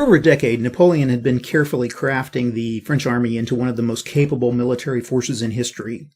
over a decade, Napoleon had been carefully crafting the French army into one of the most capable military forces in history.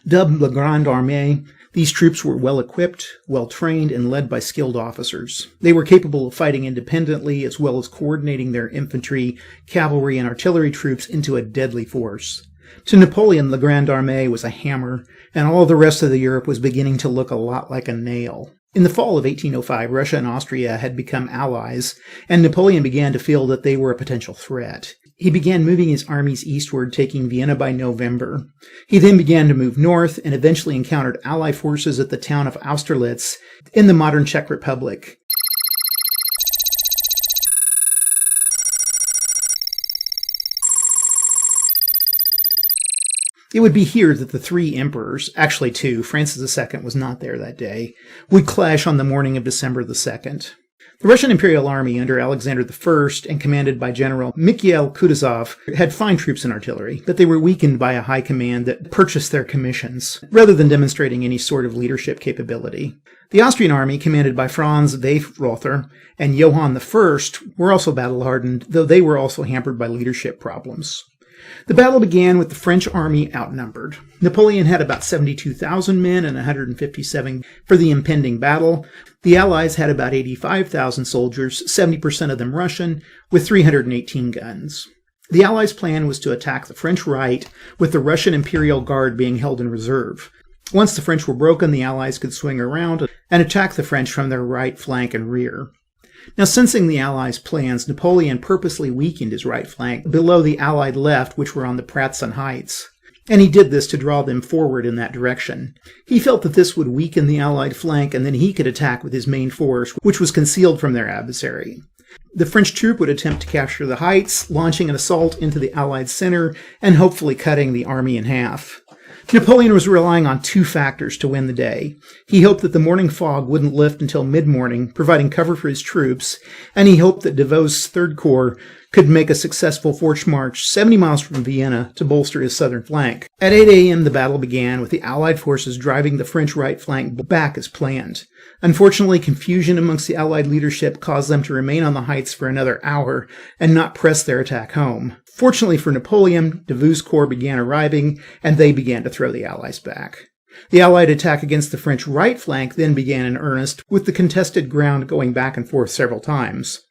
Dubbed La Grande Armée, these troops were well-equipped, well-trained, and led by skilled officers. They were capable of fighting independently, as well as coordinating their infantry, cavalry, and artillery troops into a deadly force. To Napoleon, La Grande Armée was a hammer, and all the rest of the Europe was beginning to look a lot like a nail. In the fall of 1805, Russia and Austria had become allies, and Napoleon began to feel that they were a potential threat. He began moving his armies eastward, taking Vienna by November. He then began to move north and eventually encountered Allied forces at the town of Austerlitz in the modern Czech Republic. It would be here that the three emperors, actually two, Francis II was not there that day, would clash on the morning of December the 2nd. The Russian Imperial Army under Alexander I and commanded by General Mikhail Kutuzov had fine troops and artillery, but they were weakened by a high command that purchased their commissions, rather than demonstrating any sort of leadership capability. The Austrian army, commanded by Franz Weyrother and Johann I, were also battle-hardened, though they were also hampered by leadership problems. The battle began with the French army outnumbered. Napoleon had about 72,000 men and 157 for the impending battle. The Allies had about 85,000 soldiers, 70% of them Russian, with 318 guns. The Allies' plan was to attack the French right, with the Russian Imperial Guard being held in reserve. Once the French were broken, the Allies could swing around and attack the French from their right flank and rear. Now, sensing the Allies' plans, Napoleon purposely weakened his right flank below the Allied left, which were on the Pratzen Heights. And he did this to draw them forward in that direction. He felt that this would weaken the Allied flank, and then he could attack with his main force, which was concealed from their adversary. The French troop would attempt to capture the heights, launching an assault into the Allied center, and hopefully cutting the army in half. Napoleon was relying on two factors to win the day. He hoped that the morning fog wouldn't lift until mid-morning, providing cover for his troops, and he hoped that Devoe's Third Corps could make a successful forced march 70 miles from Vienna to bolster his southern flank. At 8 a.m. the battle began, with the Allied forces driving the French right flank back as planned. Unfortunately, confusion amongst the Allied leadership caused them to remain on the heights for another hour and not press their attack home. Fortunately for Napoleon, Davout's corps began arriving, and they began to throw the Allies back. The Allied attack against the French right flank then began in earnest, with the contested ground going back and forth several times.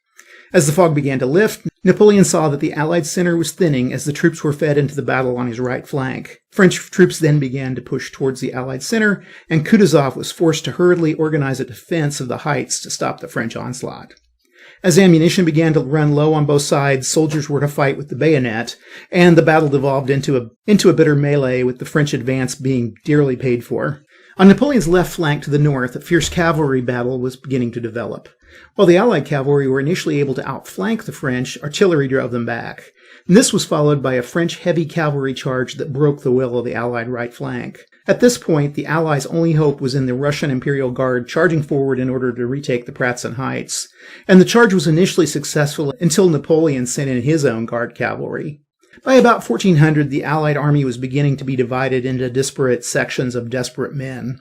As the fog began to lift, Napoleon saw that the Allied center was thinning as the troops were fed into the battle on his right flank. French troops then began to push towards the Allied center, and Kutuzov was forced to hurriedly organize a defense of the heights to stop the French onslaught. As ammunition began to run low on both sides, soldiers were to fight with the bayonet, and the battle devolved into a bitter melee, with the French advance being dearly paid for. On Napoleon's left flank to the north, a fierce cavalry battle was beginning to develop. While the Allied cavalry were initially able to outflank the French, artillery drove them back. And this was followed by a French heavy cavalry charge that broke the will of the Allied right flank. At this point, the Allies' only hope was in the Russian Imperial Guard charging forward in order to retake the Pratzen Heights. And the charge was initially successful until Napoleon sent in his own guard cavalry. By about 1400, the Allied army was beginning to be divided into disparate sections of desperate men.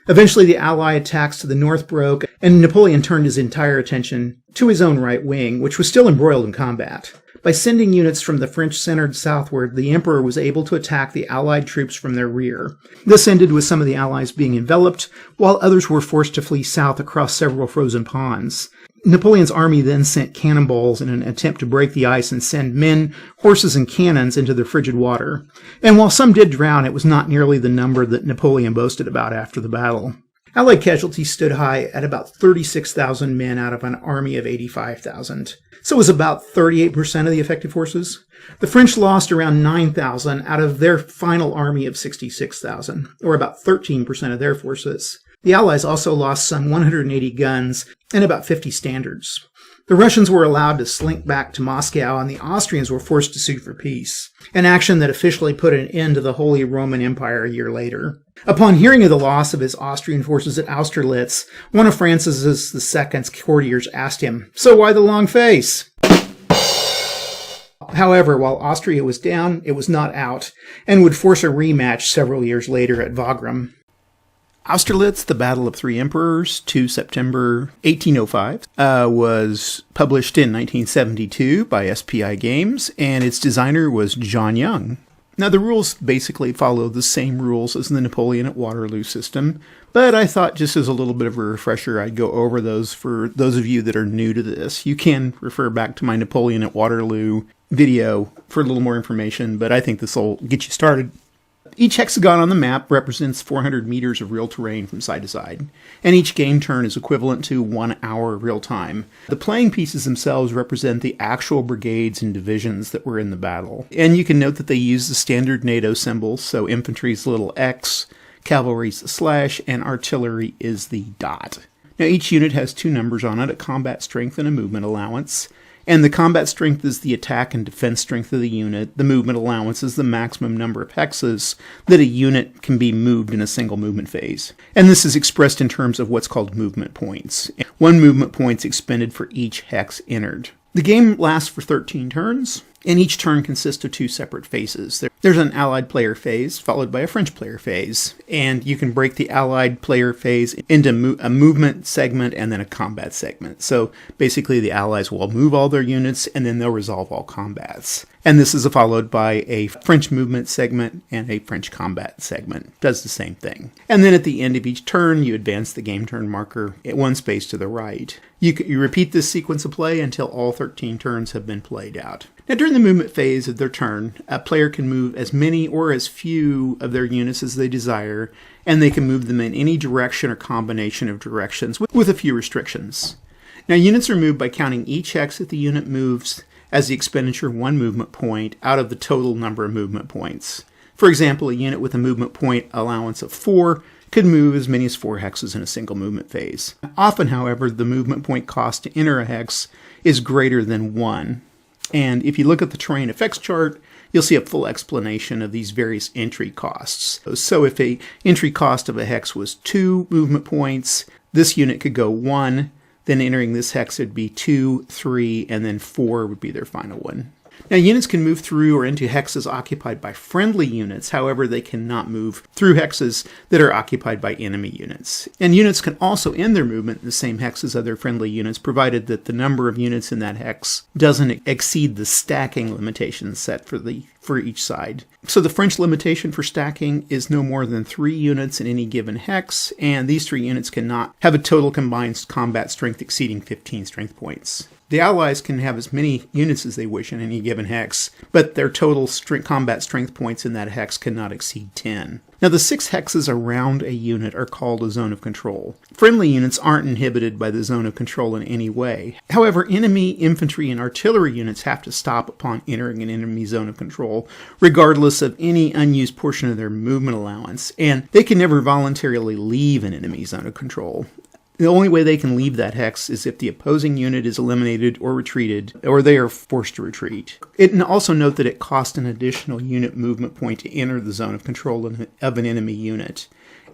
Eventually, the Allied attacks to the north broke, and Napoleon turned his entire attention to his own right wing, which was still embroiled in combat. By sending units from the French center southward, the Emperor was able to attack the Allied troops from their rear. This ended with some of the Allies being enveloped, while others were forced to flee south across several frozen ponds. Napoleon's army then sent cannonballs in an attempt to break the ice and send men, horses, and cannons into the frigid water. And while some did drown, it was not nearly the number that Napoleon boasted about after the battle. Allied casualties stood high at about 36,000 men out of an army of 85,000. So it was about 38% of the effective forces. The French lost around 9,000 out of their final army of 66,000, or about 13% of their forces. The Allies also lost some 180 guns and about 50 standards. The Russians were allowed to slink back to Moscow, and the Austrians were forced to sue for peace, an action that officially put an end to the Holy Roman Empire a year later. Upon hearing of the loss of his Austrian forces at Austerlitz, one of Francis II's courtiers asked him, "So why the long face?" However, while Austria was down, it was not out, and would force a rematch several years later at Wagram. Austerlitz, The Battle of Three Emperors, 2 September 1805, was published in 1972 by SPI Games, and its designer was John Young. Now, the rules basically follow the same rules as the Napoleon at Waterloo system, but I thought just as a little bit of a refresher, I'd go over those for those of you that are new to this. You can refer back to my Napoleon at Waterloo video for a little more information, but I think this will get you started. Each hexagon on the map represents 400 meters of real terrain from side to side, and each game turn is equivalent to 1 hour of real time. The playing pieces themselves represent the actual brigades and divisions that were in the battle. And you can note that they use the standard NATO symbols, so infantry's little X, cavalry's the slash, and artillery is the dot. Now each unit has 2 numbers on it, a combat strength and a movement allowance. And the combat strength is the attack and defense strength of the unit. The movement allowance is the maximum number of hexes that a unit can be moved in a single movement phase. And this is expressed in terms of what's called movement points. 1 movement point expended for each hex entered. The game lasts for 13 turns, and each turn consists of 2 separate phases. There's an Allied player phase, followed by a French player phase, and you can break the Allied player phase into a movement segment and then a combat segment. So basically the Allies will move all their units, and then they'll resolve all combats. And this is followed by a French movement segment and a French combat segment. Does the same thing. And then at the end of each turn, you advance the game turn marker 1 space to the right. You repeat this sequence of play until all 13 turns have been played out. Now, during the movement phase of their turn, a player can move as many or as few of their units as they desire, and they can move them in any direction or combination of directions with a few restrictions. Now, units are moved by counting each hex that the unit moves as the expenditure of 1 movement point out of the total number of movement points. For example, a unit with a movement point allowance of 4 could move as many as 4 hexes in a single movement phase. Often, however, the movement point cost to enter a hex is greater than 1. And if you look at the terrain effects chart, you'll see a full explanation of these various entry costs. So if a entry cost of a hex was 2 movement points, this unit could go 1, then entering this hex would be 2, 3, and then 4 would be their final one. Now, units can move through or into hexes occupied by friendly units. However, they cannot move through hexes that are occupied by enemy units. And units can also end their movement in the same hex as other friendly units, provided that the number of units in that hex doesn't exceed the stacking limitations set for each side. So the French limitation for stacking is no more than 3 units in any given hex, and these 3 units cannot have a total combined combat strength exceeding 15 strength points. The Allies can have as many units as they wish in any given hex, but their total combat strength points in that hex cannot exceed 10. Now, the 6 hexes around a unit are called a zone of control. Friendly units aren't inhibited by the zone of control in any way. However, enemy infantry and artillery units have to stop upon entering an enemy zone of control, regardless of any unused portion of their movement allowance, and they can never voluntarily leave an enemy zone of control. The only way they can leave that hex is if the opposing unit is eliminated or retreated, or they are forced to retreat. And also note that it costs an additional unit movement point to enter the zone of control of an enemy unit.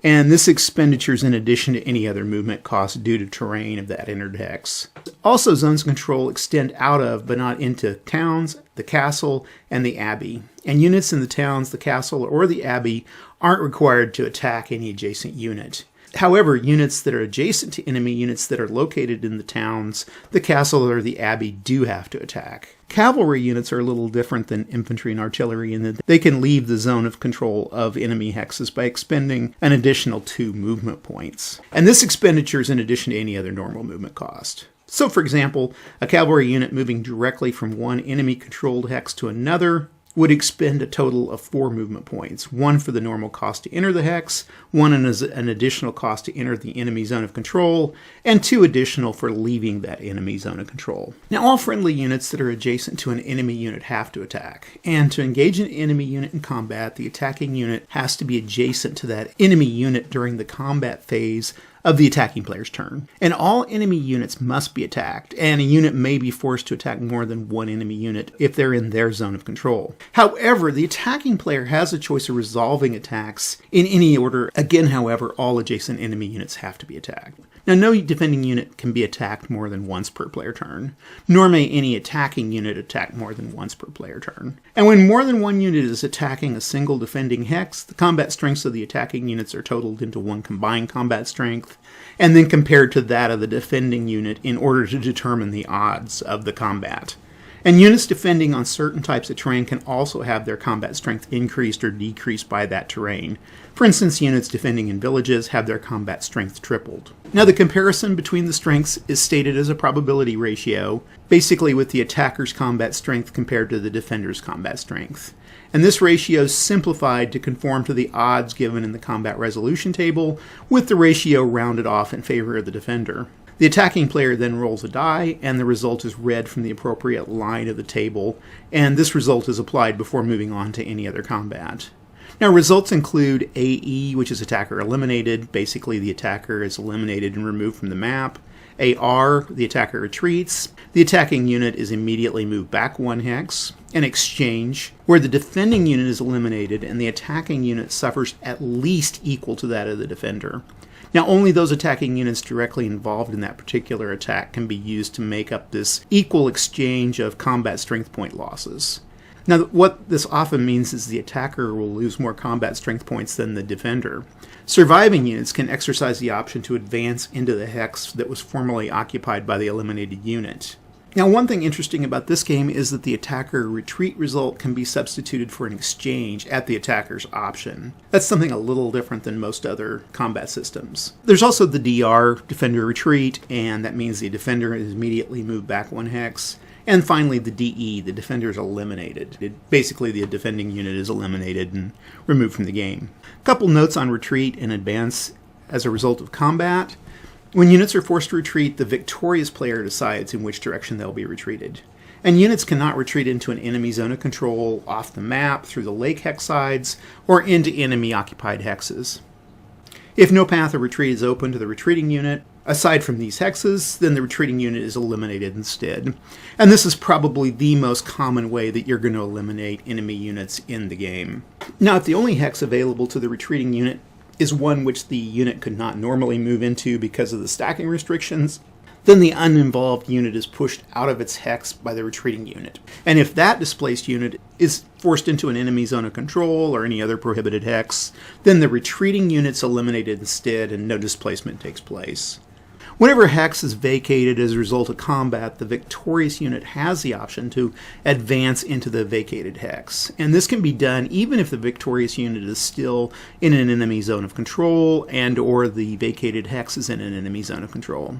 And this expenditure is in addition to any other movement cost due to terrain of that entered hex. Also, zones of control extend out of, but not into, towns, the castle, and the abbey. And units in the towns, the castle, or the abbey aren't required to attack any adjacent unit. However, units that are adjacent to enemy units that are located in the towns, the castle, or the abbey do have to attack. Cavalry units are a little different than infantry and artillery in that they can leave the zone of control of enemy hexes by expending an additional 2 movement points. And this expenditure is in addition to any other normal movement cost. So, for example, a cavalry unit moving directly from one enemy-controlled hex to another would expend a total of 4 movement points, 1 for the normal cost to enter the hex, 1 as an additional cost to enter the enemy zone of control, and 2 additional for leaving that enemy zone of control. Now, all friendly units that are adjacent to an enemy unit have to attack, and to engage an enemy unit in combat, the attacking unit has to be adjacent to that enemy unit during the combat phase of the attacking player's turn. And all enemy units must be attacked, and a unit may be forced to attack more than one enemy unit if they're in their zone of control. However, the attacking player has a choice of resolving attacks in any order. Again, however, all adjacent enemy units have to be attacked. Now, no defending unit can be attacked more than once per player turn, nor may any attacking unit attack more than once per player turn. And when more than one unit is attacking a single defending hex, the combat strengths of the attacking units are totaled into one combined combat strength, and then compared to that of the defending unit in order to determine the odds of the combat. And units defending on certain types of terrain can also have their combat strength increased or decreased by that terrain. For instance, units defending in villages have their combat strength tripled. Now, the comparison between the strengths is stated as a probability ratio, basically with the attacker's combat strength compared to the defender's combat strength. And this ratio is simplified to conform to the odds given in the combat resolution table, with the ratio rounded off in favor of the defender. The attacking player then rolls a die, and the result is read from the appropriate line of the table, and this result is applied before moving on to any other combat. Now, results include AE, which is attacker eliminated. Basically, the attacker is eliminated and removed from the map. AR, the attacker retreats. The attacking unit is immediately moved back one hex. An exchange, where the defending unit is eliminated and the attacking unit suffers at least equal to that of the defender. Now, only those attacking units directly involved in that particular attack can be used to make up this equal exchange of combat strength point losses. Now, what this often means is the attacker will lose more combat strength points than the defender. Surviving units can exercise the option to advance into the hex that was formerly occupied by the eliminated unit. Now, one thing interesting about this game is that the attacker retreat result can be substituted for an exchange at the attacker's option. That's something a little different than most other combat systems. There's also the DR, defender retreat, and that means the defender is immediately moved back one hex. And finally, the DE, the defender is eliminated. Basically, the defending unit is eliminated and removed from the game. A couple notes on retreat and advance as a result of combat. When units are forced to retreat, the victorious player decides in which direction they'll be retreated. And units cannot retreat into an enemy zone of control, off the map, through the lake hex sides, or into enemy-occupied hexes. If no path of retreat is open to the retreating unit, aside from these hexes, then the retreating unit is eliminated instead. And this is probably the most common way that you're going to eliminate enemy units in the game. Now, if the only hex available to the retreating unit is one which the unit could not normally move into because of the stacking restrictions, then the uninvolved unit is pushed out of its hex by the retreating unit. And if that displaced unit is forced into an enemy zone of control or any other prohibited hex, then the retreating unit's eliminated instead and no displacement takes place. Whenever a hex is vacated as a result of combat, the victorious unit has the option to advance into the vacated hex. And this can be done even if the victorious unit is still in an enemy zone of control and or the vacated hex is in an enemy zone of control.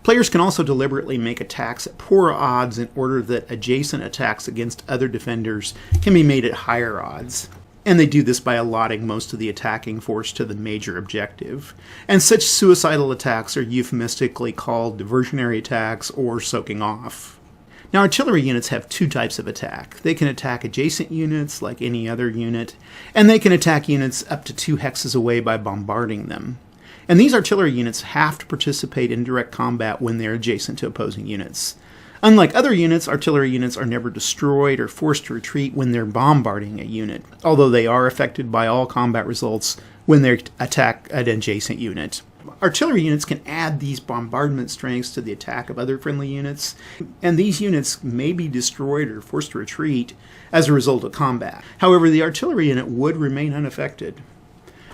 Players can also deliberately make attacks at poor odds in order that adjacent attacks against other defenders can be made at higher odds. And they do this by allotting most of the attacking force to the major objective. And such suicidal attacks are euphemistically called diversionary attacks or soaking off. Now, artillery units have two types of attack. They can attack adjacent units like any other unit, and they can attack units up to 2 hexes away by bombarding them. And these artillery units have to participate in direct combat when they're adjacent to opposing units. Unlike other units, artillery units are never destroyed or forced to retreat when they're bombarding a unit, although they are affected by all combat results when they attack an adjacent unit. Artillery units can add these bombardment strengths to the attack of other friendly units, and these units may be destroyed or forced to retreat as a result of combat. However, the artillery unit would remain unaffected.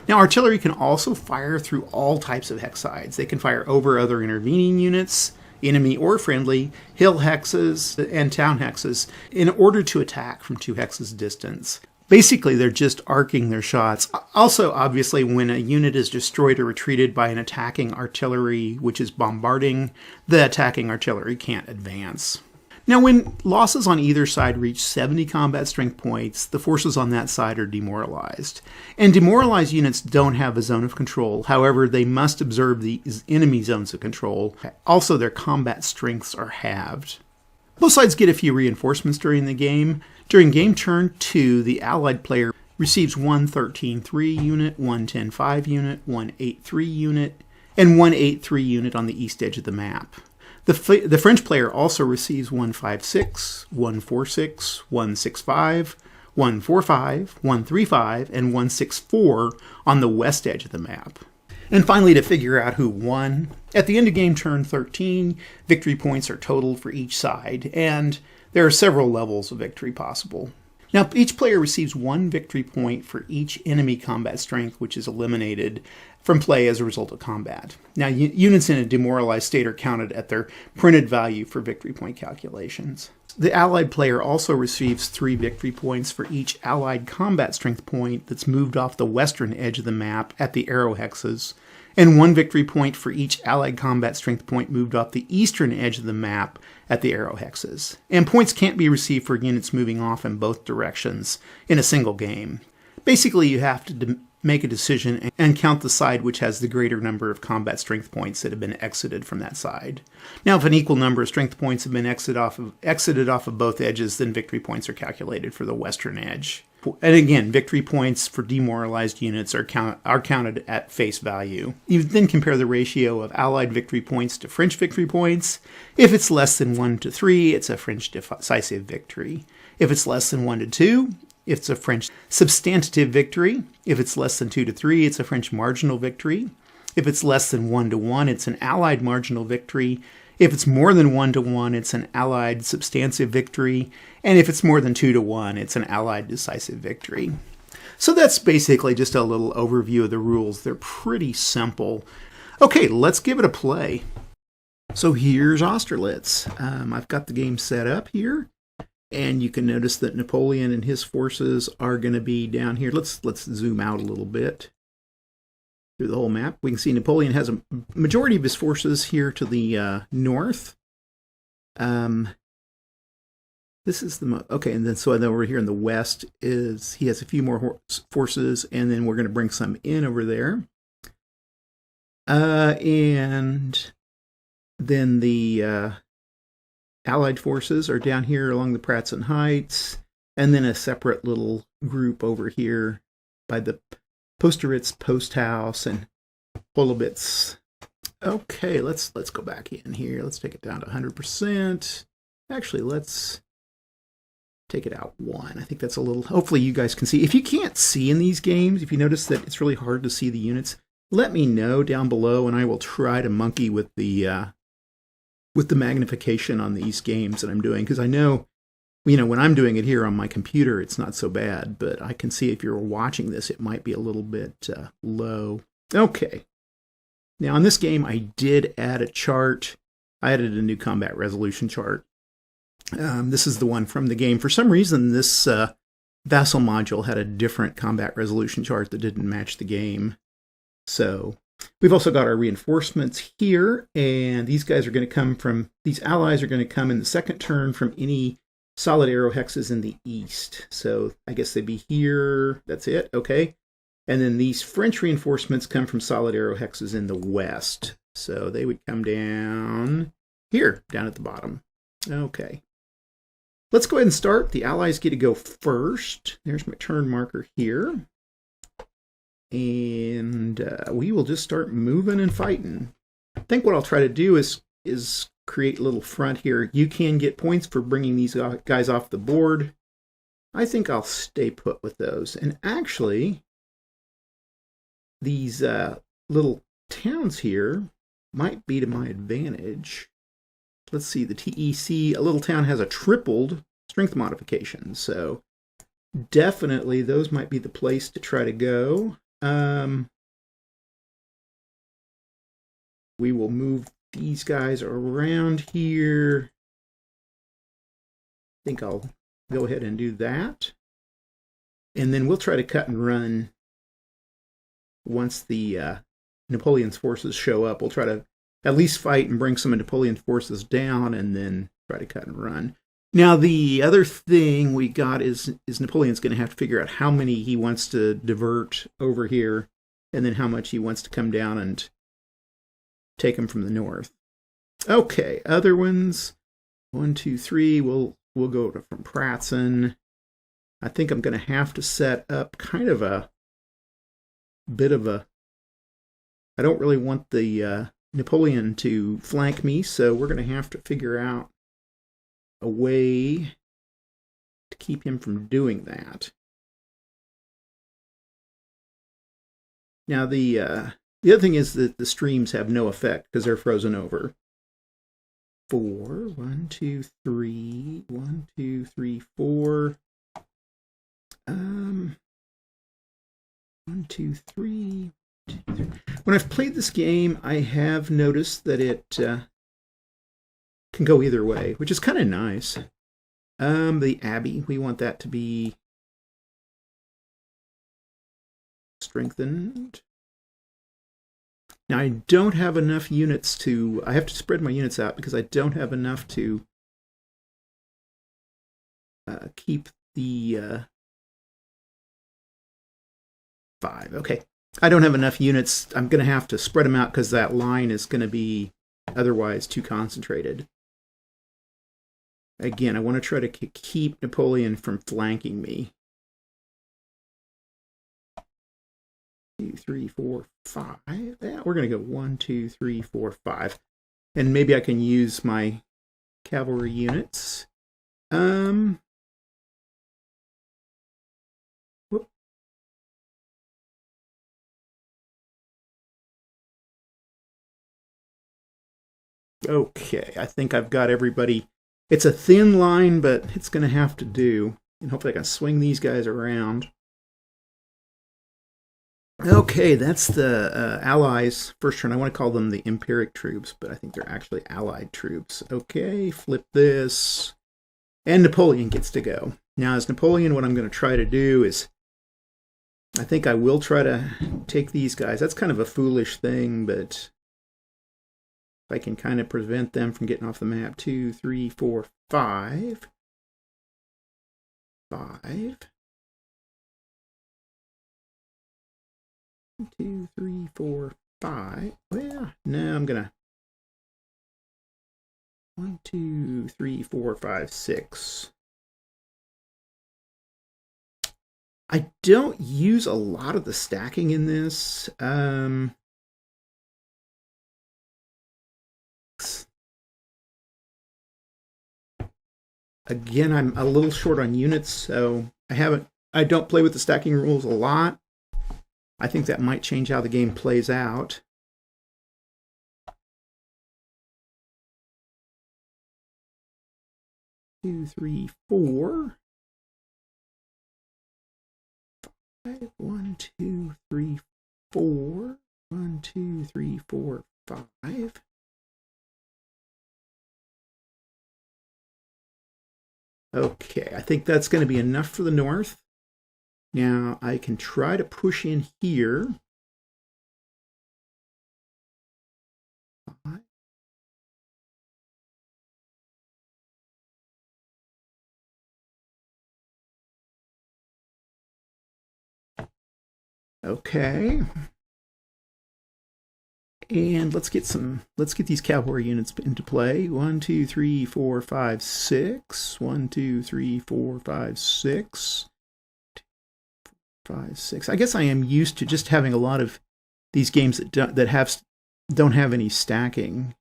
Now, artillery can also fire through all types of hex sides. They can fire over other intervening units, enemy or friendly, hill hexes, and town hexes, in order to attack from 2 hexes distance. Basically, they're just arcing their shots. Also, obviously, when a unit is destroyed or retreated by an attacking artillery which is bombarding, the attacking artillery can't advance. Now, when losses on either side reach 70 combat strength points, the forces on that side are demoralized. And demoralized units don't have a zone of control. However, they must observe the enemy zones of control. Also, their combat strengths are halved. Both sides get a few reinforcements during the game. During game turn 2, the allied player receives 1 13-3 unit, 1 10-5 unit, 1 8-3 unit, and 1 8-3 unit on the east edge of the map. The French player also receives 1 5-6, 1 4-6, 1 6-5, 1 4-5, 1 3-5, and 1 6-4 on the west edge of the map. And finally, to figure out who won, at the end of game turn 13, victory points are totaled for each side, and there are several levels of victory possible. Now, each player receives 1 victory point for each enemy combat strength which is eliminated from play as a result of combat. Now, units in a demoralized state are counted at their printed value for victory point calculations. The allied player also receives 3 victory points for each allied combat strength point that's moved off the western edge of the map at the arrow hexes, and 1 victory point for each allied combat strength point moved off the eastern edge of the map at the arrow hexes. And points can't be received for units moving off in both directions in a single game. Basically, you have to make a decision and count the side which has the greater number of combat strength points that have been exited from that side. Now, if an equal number of strength points have been exited off of both edges, then victory points are calculated for the western edge. And again, victory points for demoralized units are counted at face value. You then compare the ratio of Allied victory points to French victory points. If it's less than 1 to 3, it's a French decisive victory. If it's less than 1 to 2, it's a French substantive victory. If it's less than 2 to 3, it's a French marginal victory. If it's less than 1 to 1, it's an Allied marginal victory. If it's more than 1 to 1, it's an Allied substantive victory. And if it's more than 2 to 1, it's an Allied decisive victory. So that's basically just a little overview of the rules. They're pretty simple. Okay, let's give it a play. So here's Austerlitz. I've got the game set up here. And you can notice that Napoleon and his forces are going to be down here. Let's zoom out a little bit through the whole map. We can see Napoleon has a majority of his forces here to the north. This is the okay, and then so over here in the west is he has a few more forces, and then we're going to bring some in over there. And then the Allied forces are down here along the Pratzen Heights, and then a separate little group over here by the Austerlitz post house and Holowitz. Okay, let's go back in here. Let's take it down to 100%. Actually, let's take it out 1. I think that's a little. Hopefully, you guys can see. If you can't see in these games, if you notice that it's really hard to see the units, let me know down below, and I will try to monkey with the magnification on these games that I'm doing, because I know, when I'm doing it here on my computer, it's not so bad, but I can see if you're watching this, it might be a little bit low. Okay. Now, in this game, I did add a chart. I added a new combat resolution chart. This is the one from the game. For some reason, this Vassal module had a different combat resolution chart that didn't match the game. So we've also got our reinforcements here, and these guys are going to come from, these allies are going to come in the second turn from any solid arrow hexes in the east. So I guess they'd be here. That's it. Okay. And then these French reinforcements come from solid arrow hexes in the west. So they would come down here, down at the bottom. Okay. Let's go ahead and start. The allies get to go first. There's my turn marker here. And we will just start moving and fighting. I think what I'll try to do is create a little front here. You can get points for bringing these guys off the board. I think I'll stay put with those. And actually, these little towns here might be to my advantage. Let's see, the TEC, a little town has a tripled strength modification. So definitely those might be the place to try to go. We will move these guys around here. I think I'll go ahead and do that. And then we'll try to cut and run once the Napoleon's forces show up. We'll try to at least fight and bring some of Napoleon's forces down and then try to cut and run. Now, the other thing we got is Napoleon's going to have to figure out how many he wants to divert over here, and then how much he wants to come down and take them from the north. Okay, other ones. 1, 2, 3. We'll go from Pratzen. I think I'm going to have to set up kind of a bit of a. I don't really want the Napoleon to flank me, so we're going to have to figure out a way to keep him from doing that. Now, the The other thing is that the streams have no effect because they're frozen over. 4, 1, 2, 3, 1, 2, 3, 4. 1, 2, 3. When I've played this game, I have noticed that it can go either way, which is kind of nice. The Abbey, we want that to be strengthened. Now, I don't have enough units to... I have to spread my units out because I don't have enough to keep the 5. Okay. I don't have enough units. I'm going to have to spread them out because that line is going to be otherwise too concentrated. Again, I want to try to keep Napoleon from flanking me. 2, 3, 4, 5. Yeah, we're going to go 1, 2, 3, 4, 5. And maybe I can use my cavalry units. Okay, I think I've got everybody. It's a thin line, but it's going to have to do. And hopefully I can swing these guys around. Okay, that's the Allies' first turn. I want to call them the Empiric troops, but I think they're actually Allied troops. Okay, flip this. And Napoleon gets to go. Now, as Napoleon, what I'm going to try to do is... I think I will try to take these guys. That's kind of a foolish thing, but... I can kind of prevent them from getting off the map. 2, 3, 4, 5. 5. 2, 3, 4, 5. Well, no, I'm gonna 1, 2, 3, 4, 5, 6. I don't use a lot of the stacking in this. Again, I'm a little short on units, so I don't play with the stacking rules a lot. I think that might change how the game plays out. Two, 3, 4. 5. 1, 2, 3, 4. 1, 2, 3, 4, 5. Okay, I think that's going to be enough for the north. Now, I can try to push in here. 5. Okay. And let's get these cavalry units into play. 1, 2, 3, 4, 5, 6. 1, 2, 3, 4, 5, 6. 5, 6. I guess I am used to just having a lot of these games that don't have any stacking.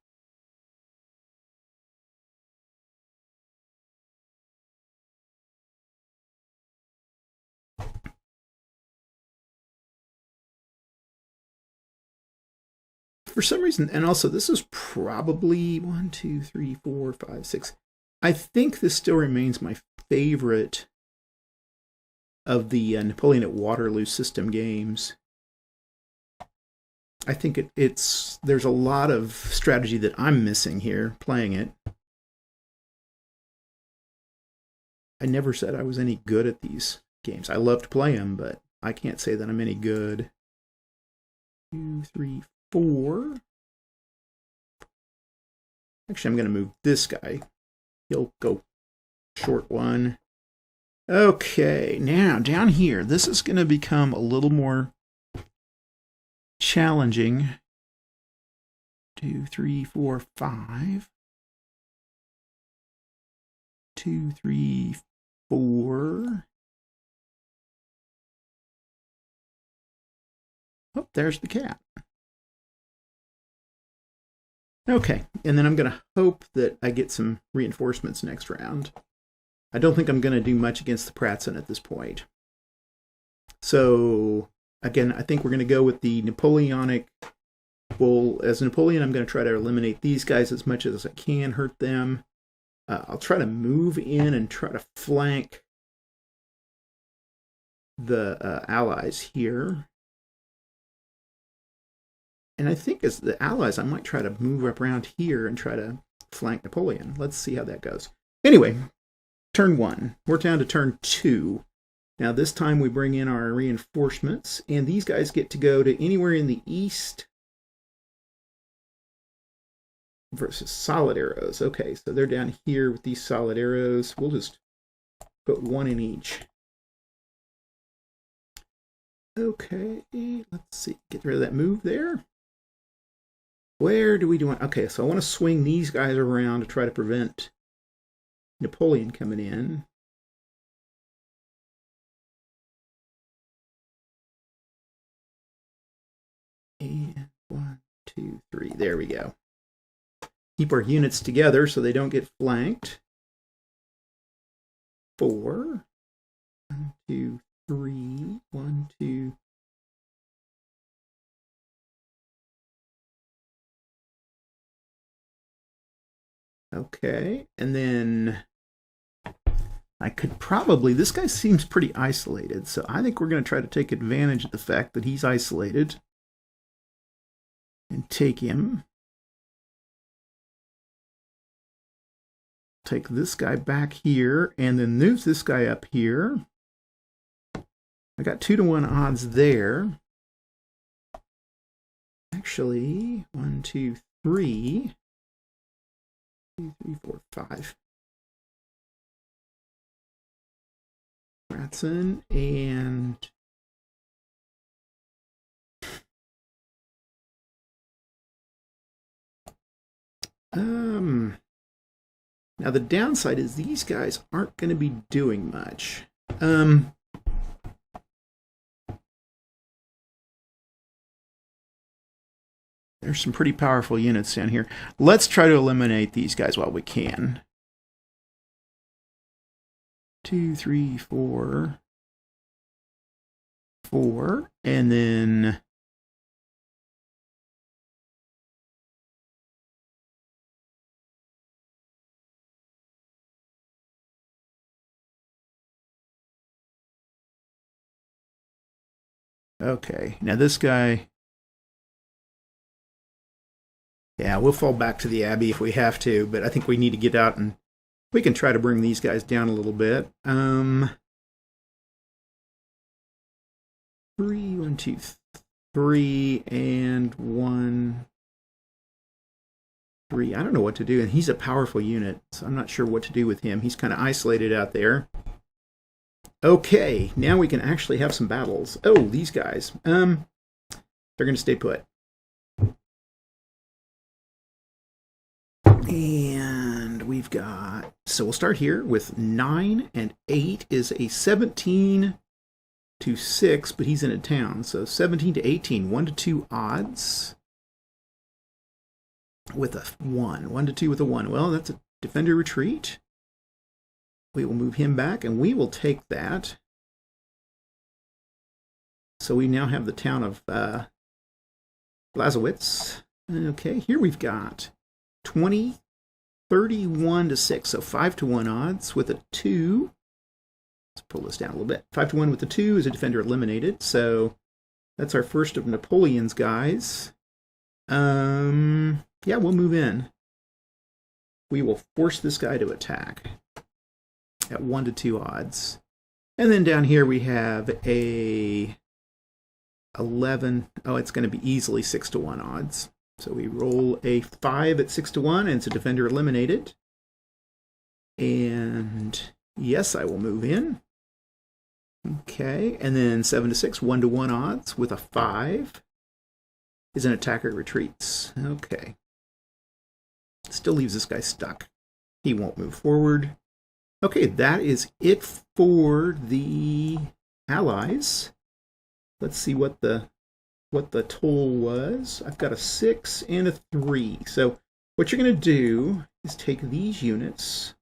For some reason, and also this is probably 1, 2, 3, 4, 5, 6. I think this still remains my favorite of the Napoleon at Waterloo system games. I think there's a lot of strategy that I'm missing here playing it. I never said I was any good at these games. I love to play them, but I can't say that I'm any good. 2, 3, 4. Actually, I'm going to move this guy. He'll go short 1. Okay, now down here, this is going to become a little more challenging. 2, 3, 4, 5. 2, 3, 4. Oh, there's the cat. Okay, and then I'm going to hope that I get some reinforcements next round. I don't think I'm going to do much against the Pratzen at this point. So Again, I think we're going to go with the Napoleonic. Well, as Napoleon, I'm going to try to eliminate these guys as much as I can, hurt them. I'll try to move in and try to flank the Allies here. And I think as the Allies, I might try to move up around here and try to flank Napoleon. Let's see how that goes. Anyway, turn 1. We're down to turn 2. Now this time we bring in our reinforcements, and these guys get to go to anywhere in the east versus solid arrows. Okay, so they're down here with these solid arrows. We'll just put 1 in each. Okay, let's see. Get rid of that move there. Where do we do it? Okay, so I want to swing these guys around to try to prevent Napoleon coming in. And 1, 2, 3. There we go. Keep our units together so they don't get flanked. 4. 1, 2, 3. 1, 2. Okay, and then I could probably, this guy seems pretty isolated, so I think we're going to try to take advantage of the fact that he's isolated and take him. Take this guy back here and then move this guy up here. I got 2-to-1 odds there. Actually, 1, 2, 3. 2, 3, 4, 5. Ratson and now the downside is these guys aren't going to be doing much. There's some pretty powerful units down here. Let's try to eliminate these guys while we can. 2, 3, 4. 4. And then okay, now this guy, yeah, we'll fall back to the Abbey if we have to, but I think we need to get out and we can try to bring these guys down a little bit. 3, 1, 2, 3, and 1, 3. I don't know what to do, and he's a powerful unit, so I'm not sure what to do with him. He's kind of isolated out there. Okay, now we can actually have some battles. Oh, these guys. They're going to stay put. And we've got, so we'll start here with 9 and 8 is a 17 to 6, but he's in a town. So 17 to 18, 1 to 2 odds with a 1. 1 to 2 with a 1. Well, that's a defender retreat. We will move him back, and we will take that. So we now have the town of Austerlitz. Okay, here we've got 20, 31 to 6, so 5 to 1 odds with a 2. Let's pull this down a little bit. 5 to 1 with the 2 is a defender eliminated, so that's our first of Napoleon's guys. Yeah, we'll move in. We will force this guy to attack at 1 to 2 odds. And then down here we have a 11. Oh, it's going to be easily 6 to 1 odds. So we roll a 5 at 6 to 1, and it's a defender eliminated. And yes, I will move in. Okay, and then 7 to 6, 1 to 1 odds with a 5 is an attacker retreats. Okay. Still leaves this guy stuck. He won't move forward. Okay, that is it for the Allies. Let's see what the toll was. I've got a 6 and a 3. So what you're going to do is take these units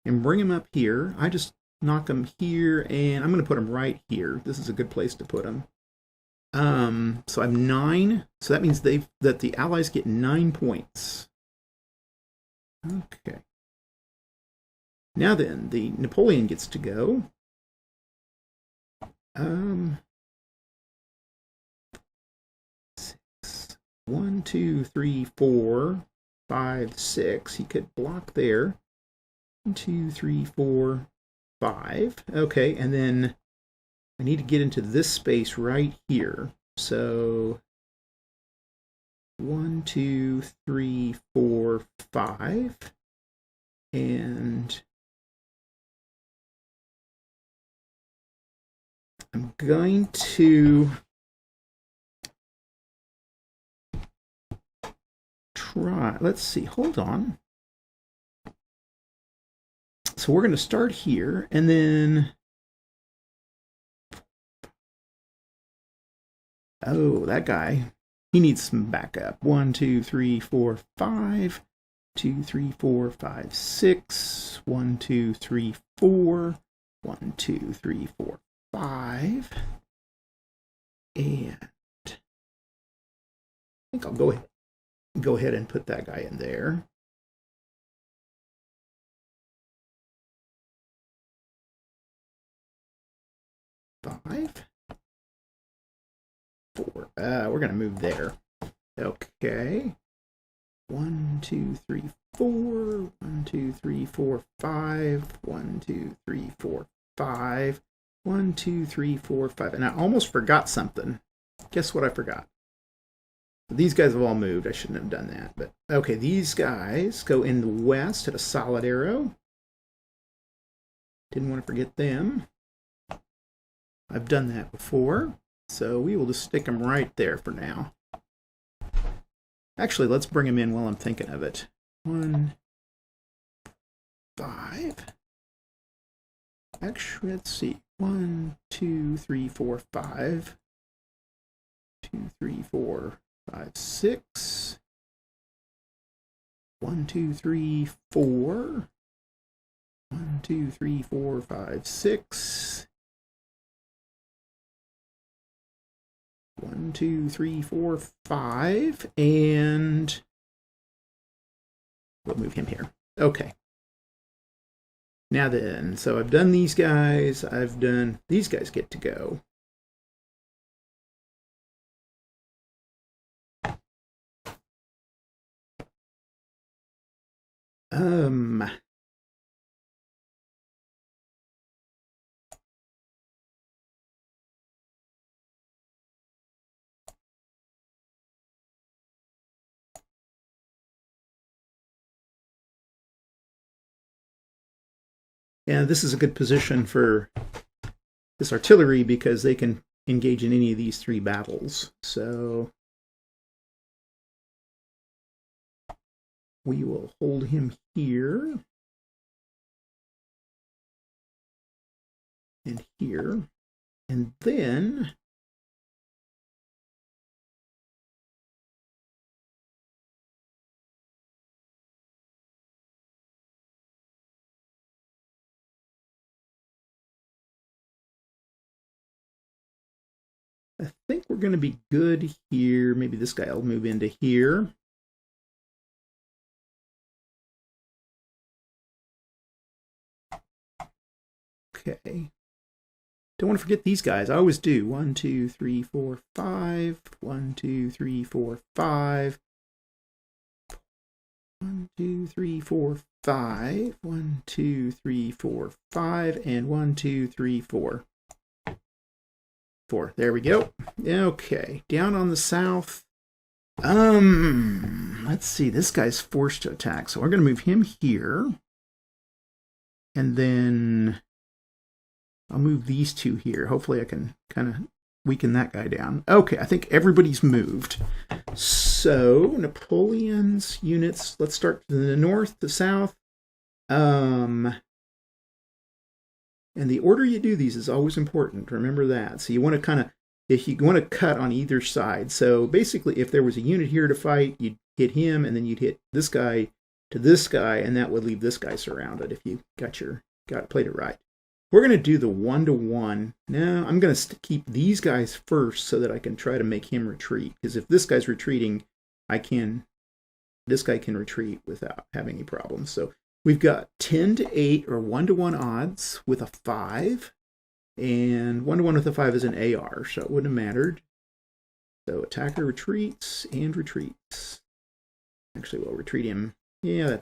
and bring them up here. I just knock them here, and I'm going to put them right here. This is a good place to put them. So I'm 9. So that means that the Allies get 9 points. Okay. Now then, the Napoleon gets to go. 6. 1, 2, 3, 4, 5, 6. He could block there. 1, 2, 3, 4, 5. Okay, and then I need to get into this space right here. So 1, 2, 3, 4, 5. And I'm going to try, let's see, hold on. So we're going to start here, and then, oh, that guy, he needs some backup. 1, 2, 3, 4, 5. 2, 3, 4, 5, 6. 1, 2, 3, 4. 1, 2, 3, 4, 5. And I think I'll go ahead and put that guy in there. Five. 4. We're going to move there. Okay. 1, 2, 3, 4. 1, 2, 3, 4, 5. 1, 2, 3, 4, 5. 1, 2, 3, 4, 5. And I almost forgot something. Guess what I forgot? These guys have all moved. I shouldn't have done that. But okay, these guys go in the west at a solid arrow. Didn't want to forget them. I've done that before. So we will just stick them right there for now. Actually, let's bring them in while I'm thinking of it. 1, 5. Actually, let's see. 1, 2, 3, 4, 5. 2, 3, 4, 5, 6. 1, 2, 3, 4. 1, 2, 3, 4, 5, 6. 1, 2, 3, 4, 5, and we'll move him here. Okay. Now then, so I've done these guys. I've done these guys get to go. Yeah, this is a good position for this artillery because they can engage in any of these 3 battles. So we will hold him here and here, and then I think we're going to be good here. Maybe this guy will move into here. Okay. Don't want to forget these guys. I always do. 1, 2, 3, 4, 5. 1, 2, 3, 4, 5. 1, 2, 3, 4, 5. 1, 2, 3, 4, 5. And 1, 2, 3, 4. 4. There we go. Okay. Down on the south. Let's see. This guy's forced to attack. So we're going to move him here. And then I'll move these 2 here. Hopefully I can kind of weaken that guy down. Okay, I think everybody's moved. So Napoleon's units, let's start to the north, the south. And the order you do these is always important. Remember that. So you want to kind of, if you want to cut on either side. So basically, if there was a unit here to fight, you'd hit him, and then you'd hit this guy to this guy, and that would leave this guy surrounded if you played it right. We're going to do the 1-to-1. Now, I'm going to keep these guys first so that I can try to make him retreat. Because if this guy's retreating, this guy can retreat without having any problems. So we've got 10-to-8 or 1-to-1 odds with a 5. And 1-to-1 with a 5 is an AR, so it wouldn't have mattered. So attacker retreats and retreats. Actually, we'll retreat him. Yeah,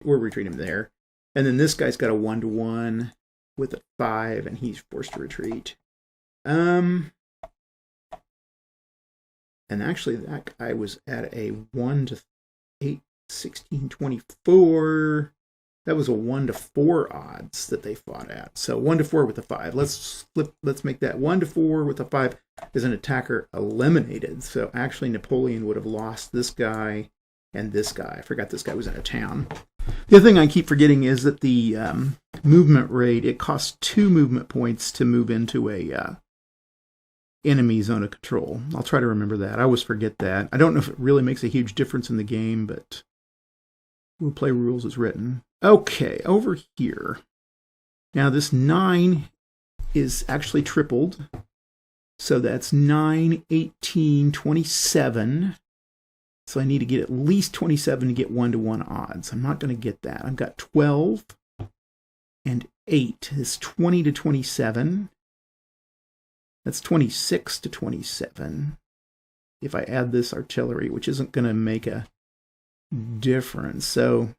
we'll retreat him there. And then this guy's got a 1-to-1 with a 5, and he's forced to retreat. And actually, that guy was at a 1-to-8, 16, 24. That was a 1-to-4 odds that they fought at. So 1-to-4 with a 5. Let's make that 1-to-4 with a 5 is an attacker eliminated. So actually, Napoleon would have lost this guy and this guy. I forgot this guy was in a town. The other thing I keep forgetting is that the movement rate, it costs 2 movement points to move into a enemy zone of control. I'll try to remember that. I always forget that. I don't know if it really makes a huge difference in the game, but we'll play rules as written. Okay, over here. Now this 9 is actually tripled. So that's 9, 18, 27. So I need to get at least 27 to get 1-to-1 odds. I'm not going to get that. I've got 12 and 8 is 20 to 27. That's 26 to 27. If I add this artillery, which isn't going to make a difference. So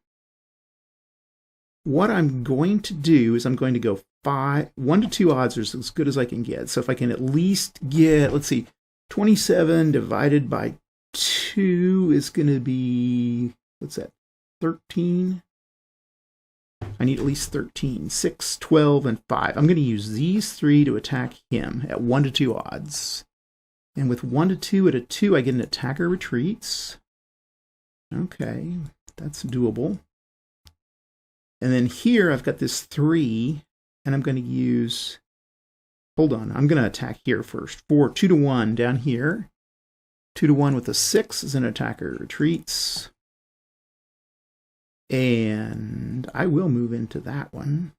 what I'm going to do is I'm going to go 1-to-2 odds are as good as I can get. So if I can at least get, let's see, 27 divided by 2 is going to be, what's that, 13? I need at least 13. 6, 12, and 5. I'm going to use these 3 to attack him at 1-to-2 odds. And with 1-to-2 at a 2, I get an attacker retreats. Okay, that's doable. And then here I've got this 3, and I'm going to use, hold on, I'm going to attack here first. 2-to-1 down here. 2-to-1 with a 6 is an attacker retreats. And I will move into that one.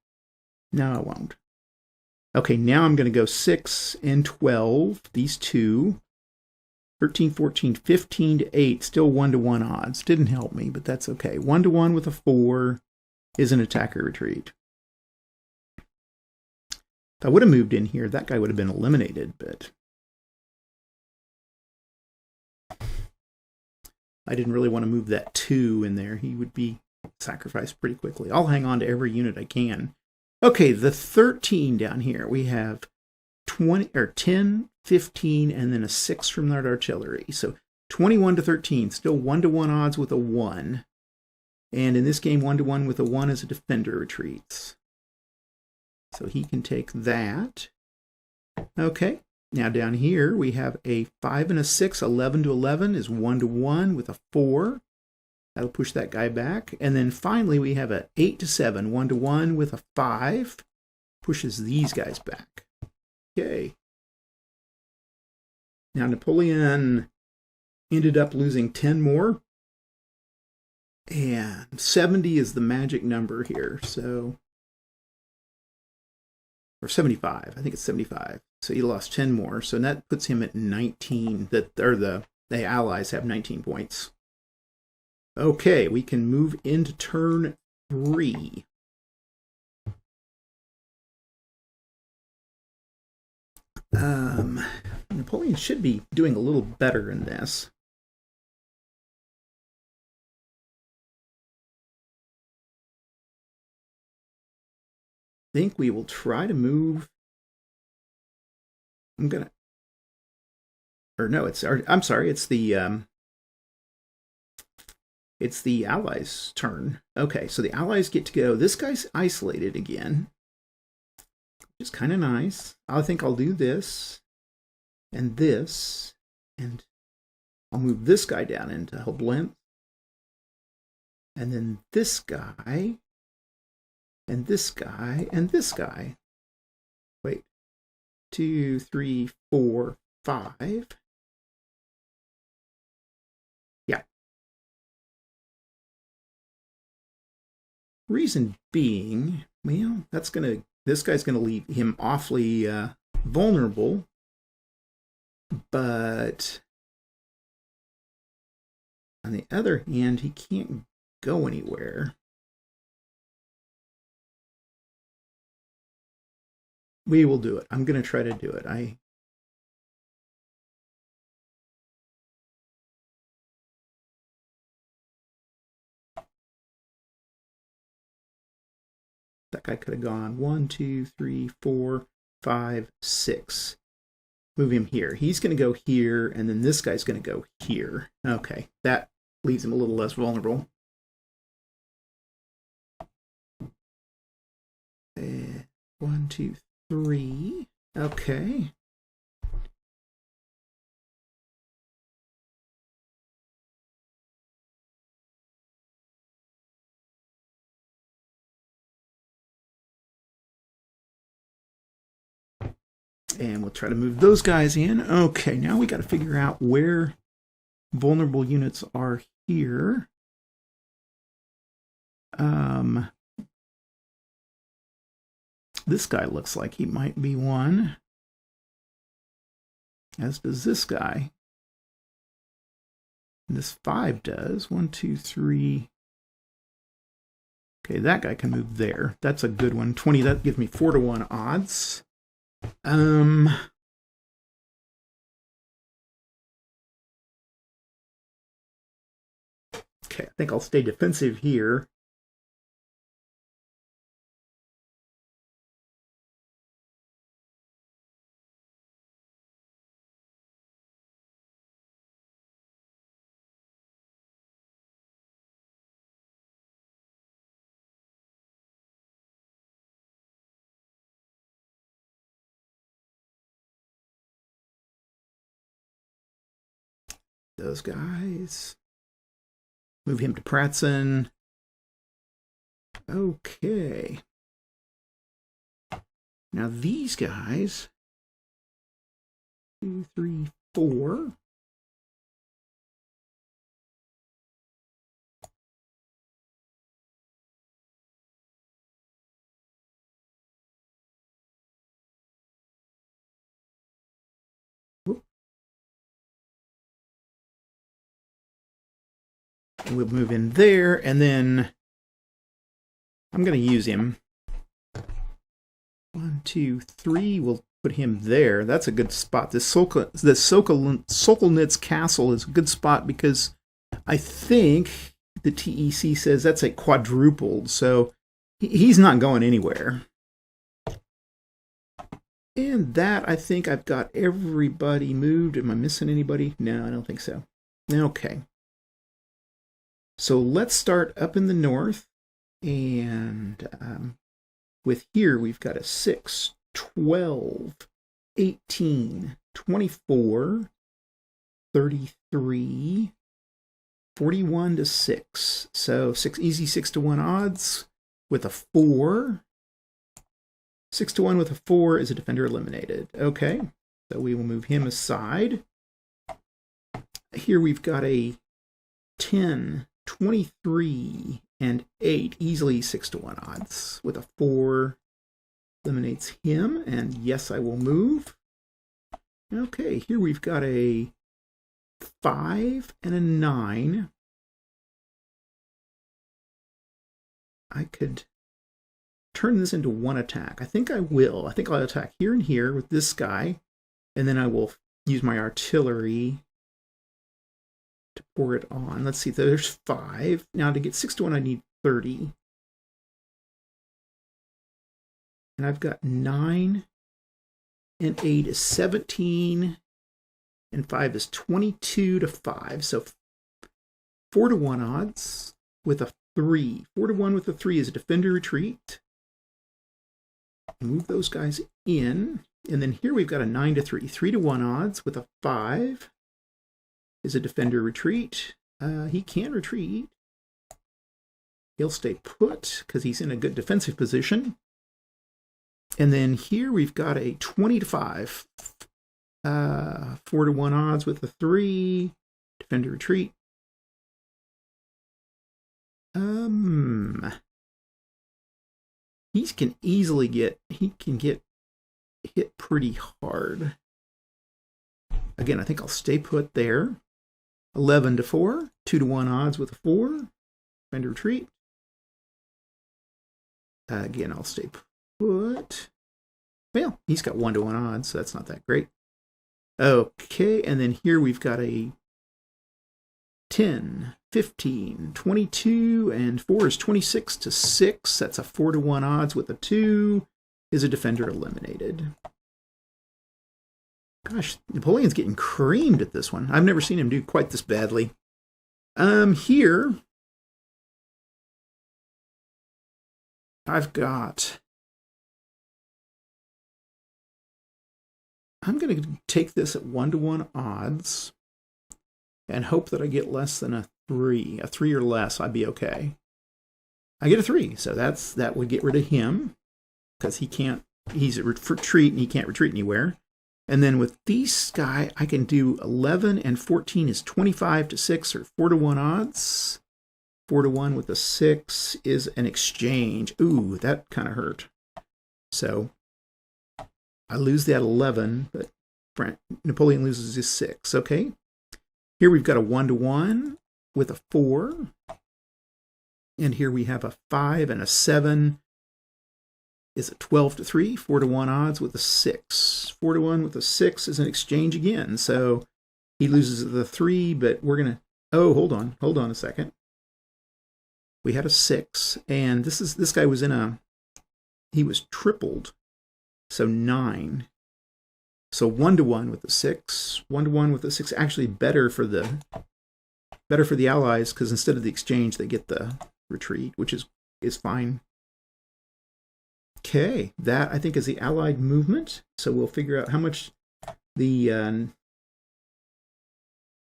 No, I won't. Okay, now I'm going to go 6 and 12, these 2. 13, 14, 15 to 8, still 1-to-1 odds. Didn't help me, but that's okay. 1-to-1 with a 4 is an attacker retreat. If I would have moved in here, that guy would have been eliminated, but I didn't really want to move that 2 in there. He would be sacrificed pretty quickly. I'll hang on to every unit I can. Okay, the 13 down here, we have 20 or 10, 15, and then a 6 from that artillery. So 21 to 13, still 1-to-1 odds with a 1. And in this game, 1-to-1 with a 1 is a defender retreats. So he can take that. Okay, now down here we have a 5 and a 6. 11 to 11 is 1-to-1 with a 4. That'll push that guy back. And then finally we have a 8 to 7. 1-to-1 with a 5. Pushes these guys back. Okay. Now Napoleon ended up losing 10 more. And 70 is the magic number here. So, or 75. I think it's 75. So he lost 10 more. So that puts him at 19. The Allies have 19 points. Okay, we can move into turn 3. Napoleon should be doing a little better in this. I think we will try to move. I'm sorry, it's the Allies' turn. Okay, so the Allies get to go. This guy's isolated again, which is kind of nice. I think I'll do this, and I'll move this guy down into Austerlitz, and then this guy, and this guy, and this guy. Wait, 2, 3, 4, 5. Yeah. Reason being, well, that's going to This guy's going to leave him awfully vulnerable, but on the other hand, he can't go anywhere. We will do it. I'm going to try to do it. That guy could have gone 1, 2, 3, 4, 5, 6. Move him here. He's going to go here, and then this guy's going to go here. Okay, that leaves him a little less vulnerable. 1, 2, 3. Okay. And we'll try to move those guys in. Okay, now we got to figure out where vulnerable units are here. This guy looks like he might be one, as does this guy. And this 5 does. 1, 2, 3. Okay, that guy can move there. That's a good one. 20, that gives me 4-to-1 odds. Okay, I think I'll stay defensive here. Those guys. Move him to Pratzen. Okay. Now these guys. 2, 3, 4. We'll move in there, and then I'm going to use him. 1, 2, 3. We'll put him there. That's a good spot. This Sokolnitz Castle is a good spot because I think the TEC says that's a quadrupled, so he's not going anywhere. And that, I think I've got everybody moved. Am I missing anybody? No, I don't think so. Okay. So let's start up in the north, and with here we've got a 6, 12, 18, 24, 33, 41 to 6. So easy 6-to-1 odds with a 4. 6-to-1 with a 4 is a defender eliminated. Okay, so we will move him aside. Here we've got a 10, 23, and 8, easily 6-to-1 odds. With a 4, eliminates him, and yes, I will move. Okay, here we've got a 5 and a 9. I could turn this into one attack. I think I will. I think I'll attack here and here with this guy, and then I will use my artillery to pour it on. Let's see, there's 5. Now to get 6-to-1, I need 30. And I've got 9 and 8 is 17, and 5 is 22 to 5. So 4-to-1 odds with a 3. 4-to-1 with a 3 is a defender retreat. Move those guys in. And then here we've got a 9 to 3. 3-to-1 odds with a 5 is a defender retreat. He can retreat. He'll stay put because he's in a good defensive position. And then here we've got a 20 to 5. 4-to-1 odds with a 3. Defender retreat. he can get hit pretty hard. Again, I think I'll stay put there. 11 to 4, 2 to 1 odds with a 4. Defender retreat. Again, I'll stay put. Well, he's got 1 to 1 odds, so that's not that great. Okay, and then here we've got a 10, 15, 22, and 4 is 26 to 6. That's a 4 to 1 odds with a 2. Is a defender eliminated? Gosh, Napoleon's getting creamed at this one. I've never seen him do quite this badly. Here, I'm going to take this at 1 to 1 odds and hope that I get less than a 3. A 3 or less, I'd be okay. I get a 3, so that would get rid of him because he's a retreat and he can't retreat anywhere. And then with these guy, I can do 11 and 14 is 25 to 6 or 4 to 1 odds. 4 to 1 with a 6 is an exchange. Ooh, that kind of hurt. So I lose that 11, but Napoleon loses his 6. Okay. Here we've got a 1 to 1 with a 4. And here we have a 5 and a 7 is a 12 to 3, 4 to 1 odds with a 6. 4 to 1 with a 6 is an exchange again. So he loses the 3, but we're going to, oh, hold on a second. We had a 6, and this guy was he was tripled. So 9. So 1 to 1 with a 6. 1 to 1 with a 6. Actually better for the Allies, because instead of the exchange, they get the retreat, which is fine. Okay, that I think is the Allied movement. So we'll figure out how much the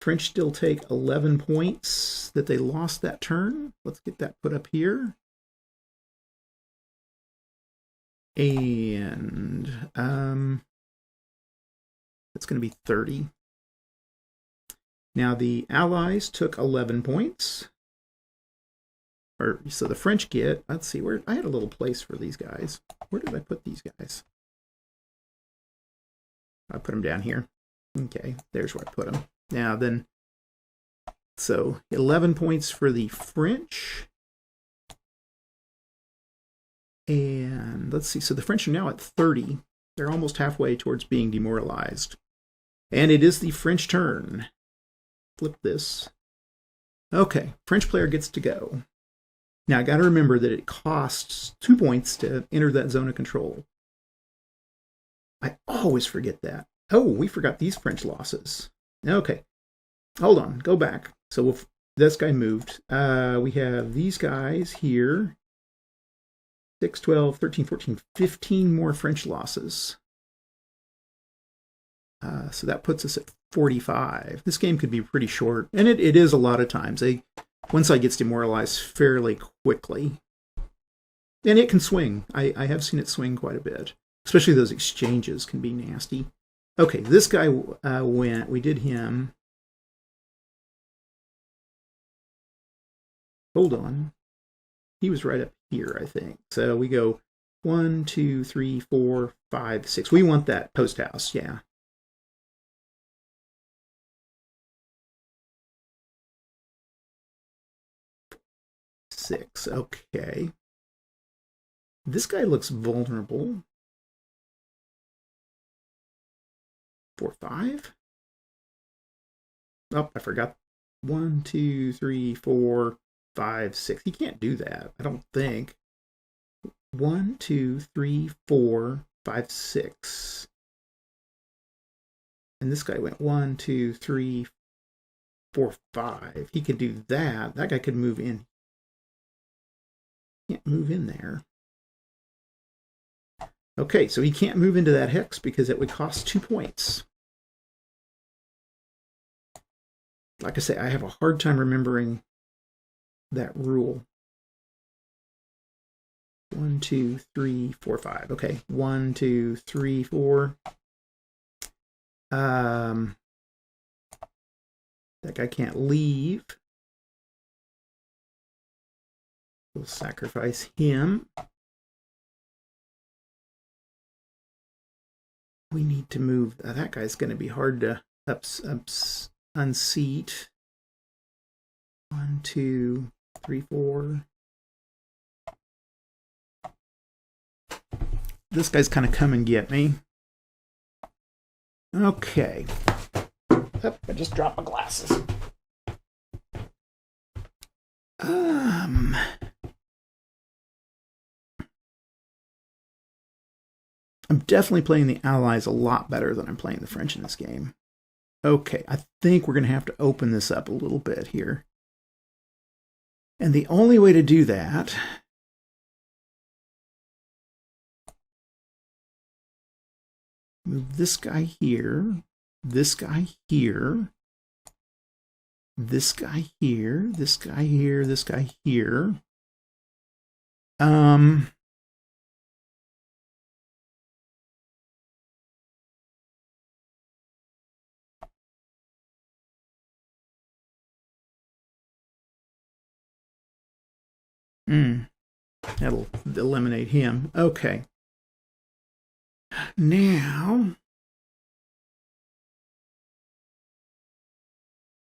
French still take 11 points that they lost that turn. Let's get that put up here. And it's going to be 30. Now the Allies took 11 points. So the French get, let's see, where I had a little place for these guys. Where did I put these guys? I put them down here. Okay, there's where I put them. Now then, so 11 points for the French. And let's see, so the French are now at 30. They're almost halfway towards being demoralized. And it is the French turn. Flip this. Okay, French player gets to go. Now, I got to remember that it costs 2 points to enter that zone of control. I always forget that. Oh, we forgot these French losses. Okay, hold on, go back. So this guy moved. We have these guys here. 6, 12, 13, 14, 15 more French losses. So that puts us at 45. This game could be pretty short, and it is a lot of times. One side gets demoralized fairly quickly. And it can swing. I have seen it swing quite a bit. Especially those exchanges can be nasty. Okay, this guy went. We did him. Hold on. He was right up here, I think. So we go 1, 2, 3, 4, 5, 6. We want that post house, yeah. Six. Okay. This guy looks vulnerable. 4, 5. Oh, I forgot. 1, 2, 3, 4, 5, 6. He can't do that, I don't think. 1, 2, 3, 4, 5, 6. And this guy went 1, 2, 3, 4, 5. He could do that. That guy could move in. Can't move in there. Okay, so he can't move into that hex because it would cost 2 points. Like I say, I have a hard time remembering that rule. 1, 2, 3, 4, 5. Okay, 1, 2, 3, 4. That guy can't leave. We'll sacrifice him. we need to move. That guy's going to be hard to unseat. 1, 2, 3, 4. This guy's kind of come and get me. Okay. Oop, I just dropped my glasses. I'm definitely playing the Allies a lot better than I'm playing the French in this game. Okay, I think we're going to have to open this up a little bit here. And the only way to do that move this guy here, this guy here, this guy here, this guy here, this guy here. That'll eliminate him. Okay. Now,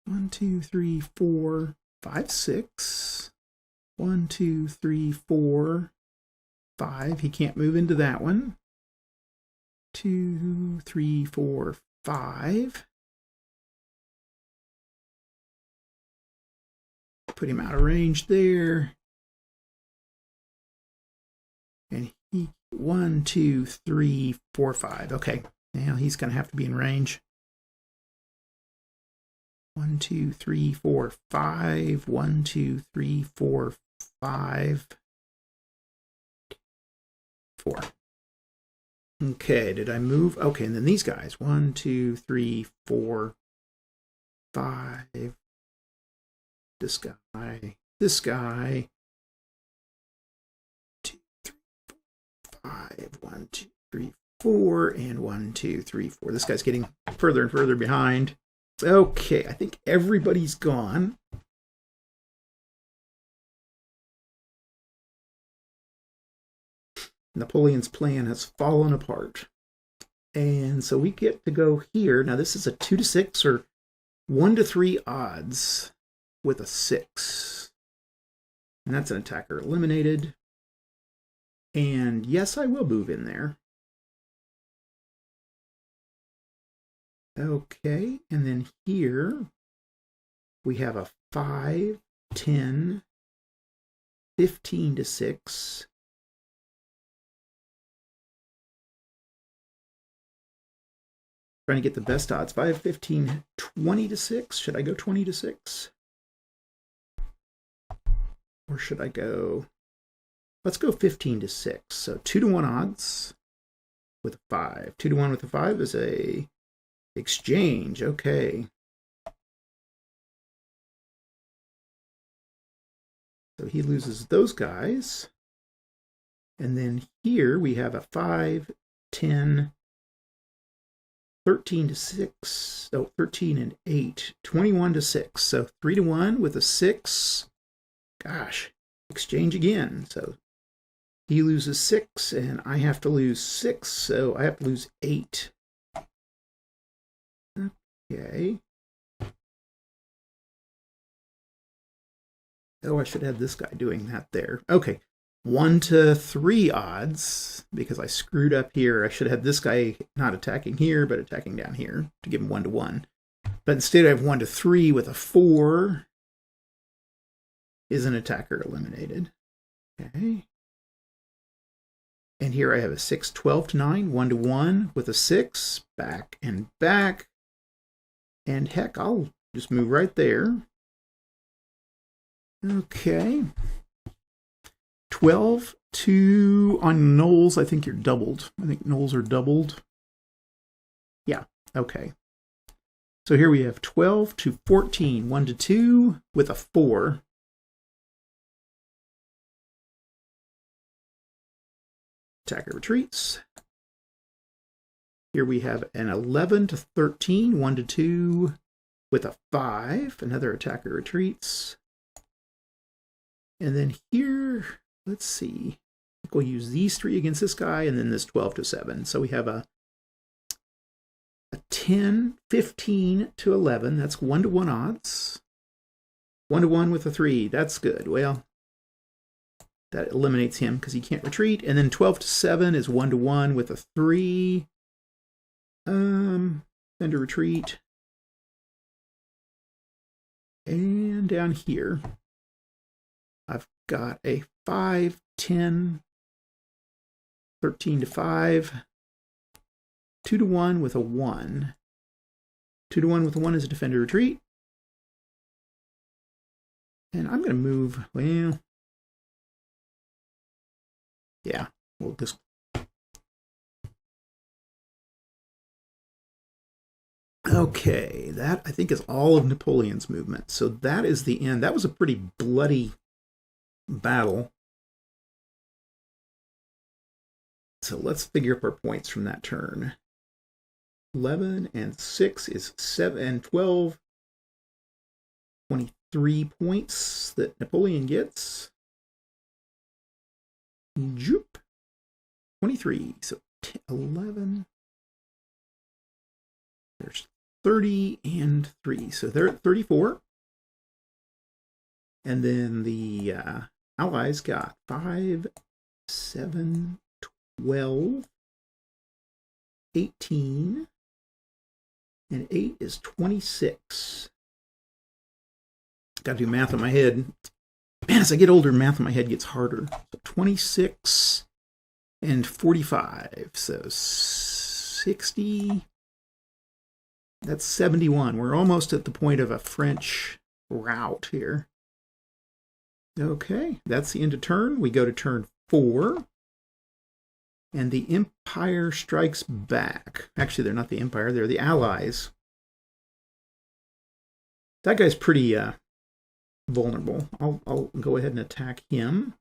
1, 2, 3, 4, 5, 6. 1, 2, 3, 4, 5. He can't move into that one. 2, 3, 4, 5. Put him out of range there. And he 1, 2, 3, 4, 5. Okay, now he's going to have to be in range. 1, 2, 3, 4, 5. 1, 2, 3, 4, 5. 4. Okay, did I move? Okay, and then these guys. 1, 2, 3, 4, 5. This guy. This guy. 2, 3, 4, 5. 1, 2, 3, 4. And 1, 2, 3, 4. This guy's getting further and further behind. Okay, I think everybody's gone. Napoleon's plan has fallen apart. And so we get to go here. Now this is a 2 to 6 or 1 to 3 odds with a 6. And that's an attacker eliminated. And yes, I will move in there. Okay, and then here we have a 5, 10, 15 to 6. Trying to get the best odds. 5, 15, 20 to 6. Should I go 20 to 6? Or should I go... Let's go 15 to 6. So 2 to 1 odds with a 5. 2 to 1 with a 5 is a exchange. Okay. So he loses those guys. And then here we have a 5, 10, 13 to 6. Oh, 13 and 8. 21 to 6. So 3 to 1 with a 6. Gosh, exchange again. So he loses 6 and I have to lose 6. So I have to lose 8. Okay. Oh, I should have this guy doing that there. Okay. 1 to 3 odds, because I screwed up here. I should have this guy not attacking here, but attacking down here to give him 1 to 1. But instead I have 1 to 3 with a 4. Is an attacker eliminated. Okay. And here I have a 6, 12 to 9, 1 to 1 with a 6. Back and back. And heck, I'll just move right there. Okay. 12 to, on Knowles, I think you're doubled. I think Knowles are doubled. Yeah, okay. So here we have 12 to 14, 1 to 2 with a 4. Attacker retreats. Here we have an 11 to 13, 1 to 2 with a 5. Another attacker retreats. And then here, let's see. I think we'll use these 3 against this guy and then this 12 to 7. So we have a 10, 15 to 11. That's 1-to-1 odds. 1-to-1 with a 3. That's good. Well, that eliminates him because he can't retreat. And then 12 to 7 is 1-to-1 with a 3. Then to retreat. And down here, I've got a 5, 10, 13 to 5. 2-to-1 with a 1. 2-to-1 with a 1 is a defender retreat. And I'm going to move, well, yeah, we'll just. Okay, that I think is all of Napoleon's movement. So that is the end. That was a pretty bloody battle. So let's figure up our points from that turn. 11 and 6 is 7 and 12. 23 points that Napoleon gets. Joop. 23. So 11. There's 30 and 3. So they're at 34. And then the Allies got 5, 7, 12, 18, and 8 is 26. Got to do math in my head. Man, as I get older, math in my head gets harder. So 26 and 45. So 60. That's 71. We're almost at the point of a French rout here. Okay, that's the end of turn. We go to turn 4. And the Empire strikes back. Actually, they're not the Empire. They're the Allies. That guy's pretty vulnerable. I'll go ahead and attack him.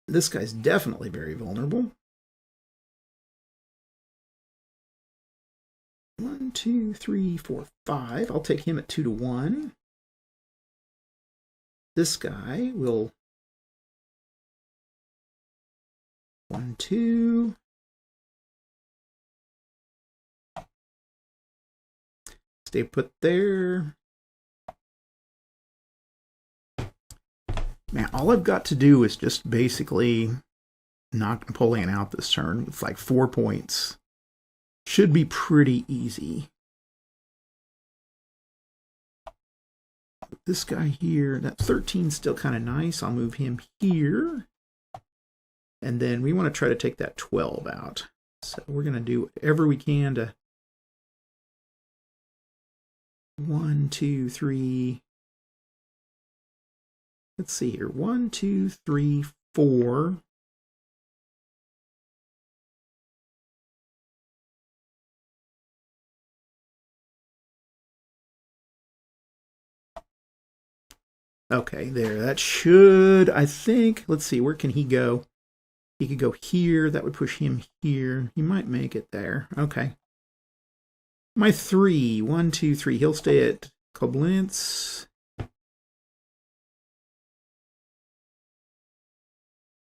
This guy's definitely very vulnerable. 1, 2, 3, 4, 5. I'll take him at 2-to-1. This guy will 1, 2. Stay put there. Man, all I've got to do is just basically knock Napoleon out this turn with like 4 points. Should be pretty easy. This guy here, that 13 is still kind of nice. I'll move him here. And then we want to try to take that 12 out. So we're going to do whatever we can to 1, 2, 3. Let's see here. 1, 2, 3, 4. Okay, there. That should, I think, let's see, where can he go? He could go here. That would push him here. He might make it there. Okay. My 3. 1, 2, 3. He'll stay at Koblenz.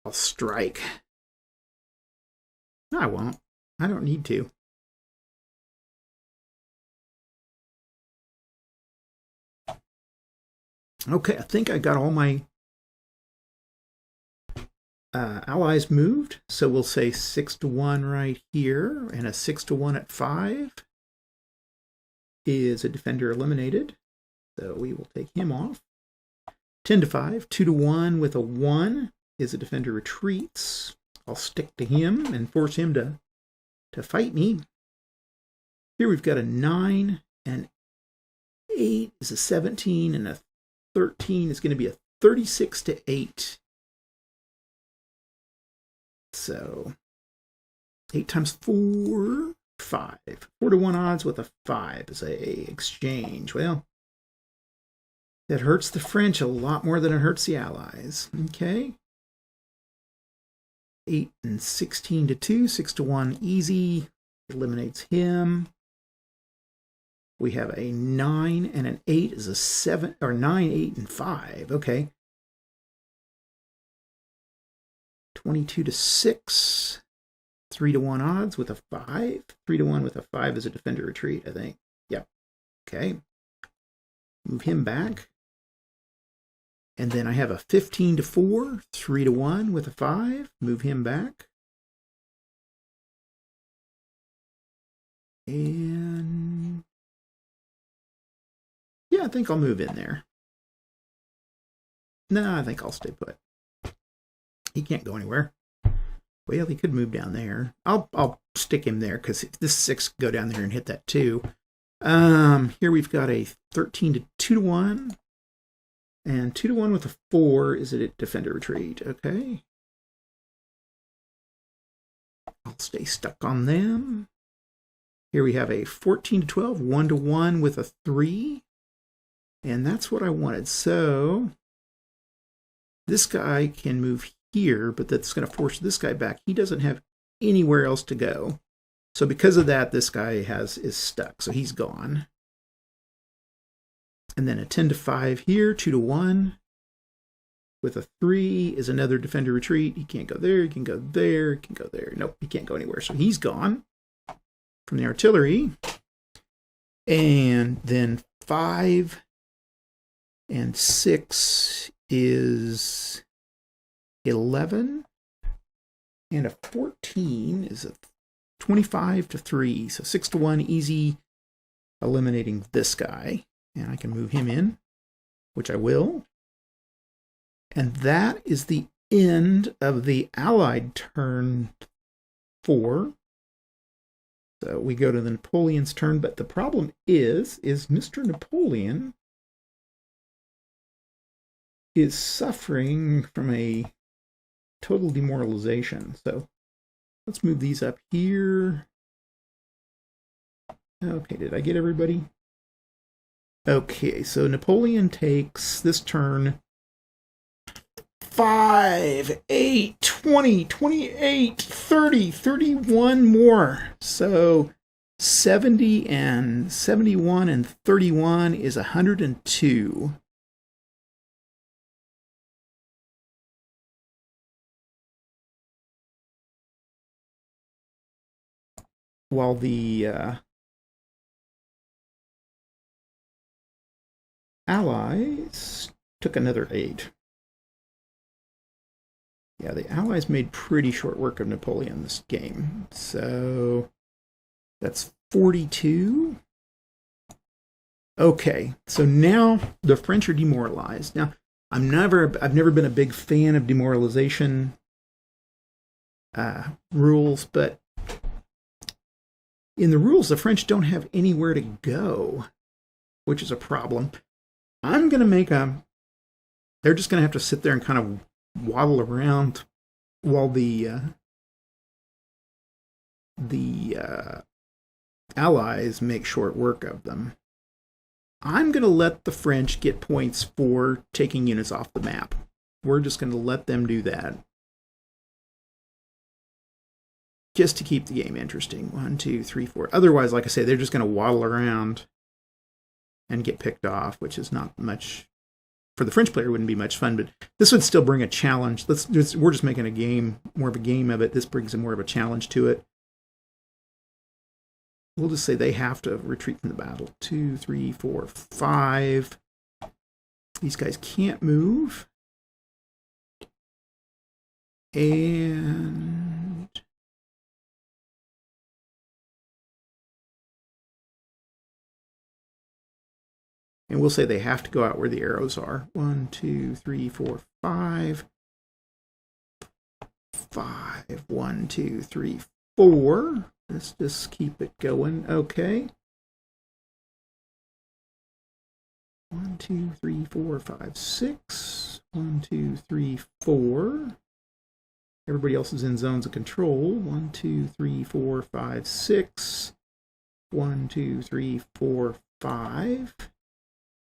I'll strike. No, I won't. I don't need to. Okay, I think I got all my allies moved. So we'll say 6-to-1 right here, and a 6-to-1 at 5 is a defender eliminated. So we will take him off. 10-to-5, 2-to-1 with a 1 is a defender retreats. I'll stick to him and force him to fight me. Here we've got a 9, and 8 is a 17, and a 13 is going to be a 36-to-8. So 8 times 4, 5. 4-to-1 odds with a 5 is a exchange. Well, that hurts the French a lot more than it hurts the Allies. Okay. 8 and 16-to-2, 6-to-1 easy. Eliminates him. We have a 9 and an 8 is a 7, or 9, 8, and 5. Okay. 22-to-6. 3-to-1 odds with a 5. 3-to-1 with a 5 is a defender retreat, I think. Yep. Okay. Move him back. And then I have a 15-to-4, 3-to-1 with a 5. Move him back. And yeah, I think I'll move in there. No, I think I'll stay put. He can't go anywhere. Well, he could move down there. I'll stick him there because this 6 could go down there and hit that 2. Here we've got a 13-to-2-to-1. And 2-to-1 with a 4 is a defender retreat. Okay. I'll stay stuck on them. Here we have a 14-to-12, 1-to-1 with a 3. And that's what I wanted. So this guy can move here, but that's going to force this guy back. He doesn't have anywhere else to go. So because of that, this guy is stuck. So he's gone. And then a 10-to-5 here, 2-to-1 with a 3 is another defender retreat. He can't go there. He can go there. He can go there. Nope, he can't go anywhere. So he's gone from the artillery. And then 5 and 6 is 11. And a 14 is a 25-to-3. So 6-to-1, easy, eliminating this guy. And I can move him in, which I will. And that is the end of the Allied turn 4. So we go to the Napoleon's turn, but the problem is Mr. Napoleon is suffering from a total demoralization. So let's move these up here. Okay, did I get everybody? Okay, so Napoleon takes this turn 5, 8, 20, 28, 30, 31 more. So 70 and 71 and 31 is 102. While the Allies took another 8. Yeah, the Allies made pretty short work of Napoleon this game. So that's 42. Okay, so now the French are demoralized. Now, I've never been a big fan of demoralization rules, but in the rules, the French don't have anywhere to go, which is a problem. I'm going to make they're just going to have to sit there and kind of waddle around while the Allies make short work of them. I'm going to let the French get points for taking units off the map. We're just going to let them do that. Just to keep the game interesting. 1, 2, 3, 4. Otherwise, like I say, they're just going to waddle around and get picked off, which is not much. For the French player, it wouldn't be much fun, but this would still bring a challenge. We're just making a game, more of a game of it. This brings more of a challenge to it. We'll just say they have to retreat from the battle. 2, 3, 4, 5. These guys can't move. And we'll say they have to go out where the arrows are. 1, 2, 3, 4, 5. 5. 1, 2, 3, 4. Let's just keep it going. Okay. 1, 2, 3, 4, 5, 6. 1, 2, 3, 4. Everybody else is in zones of control. 1, 2, 3, 4, 5, 6. 1, 2, 3, 4, 5.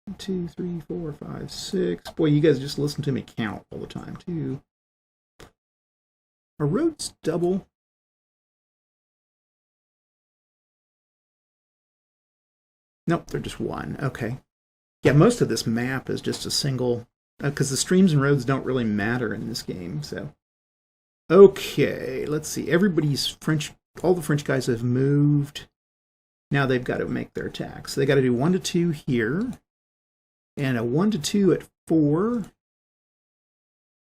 1, 2, 3, 4, 5, 6. Boy, you guys just listen to me count all the time, too. Are roads double? Nope, they're just 1. Okay. Yeah, most of this map is just a single, because the streams and roads don't really matter in this game, so. Okay, let's see. Everybody's French, all the French guys have moved. Now they've got to make their attack. So they got to do 1 to 2 here. And a 1 to 2 at 4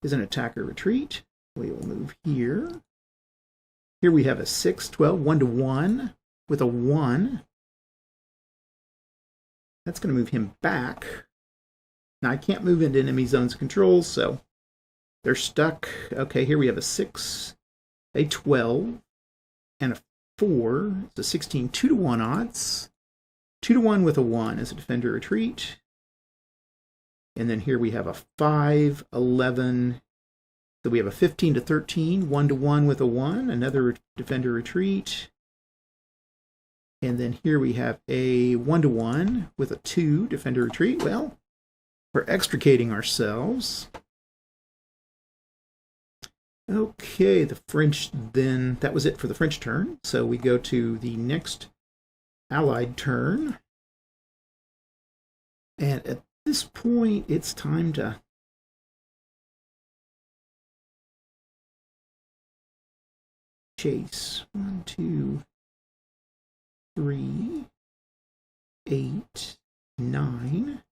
is an attack or retreat. We will move here. Here we have a 6, 12, 1 to 1 with a 1. That's going to move him back. Now I can't move into enemy zones of control, so they're stuck. Okay, here we have a 6, a 12, and a 4. It's a 16, 2 to 1 odds. 2 to 1 with a 1 as a defender retreat. And then here we have a 5, 11. So we have a 15 to 13, 1 to 1 with a 1, another defender retreat. And then here we have a 1 to 1 with a 2, defender retreat. Well, we're extricating ourselves. Okay, the French then, that was it for the French turn. So we go to the next Allied turn. And at this point, it's time to chase. 1, 2, 3, 8, 9.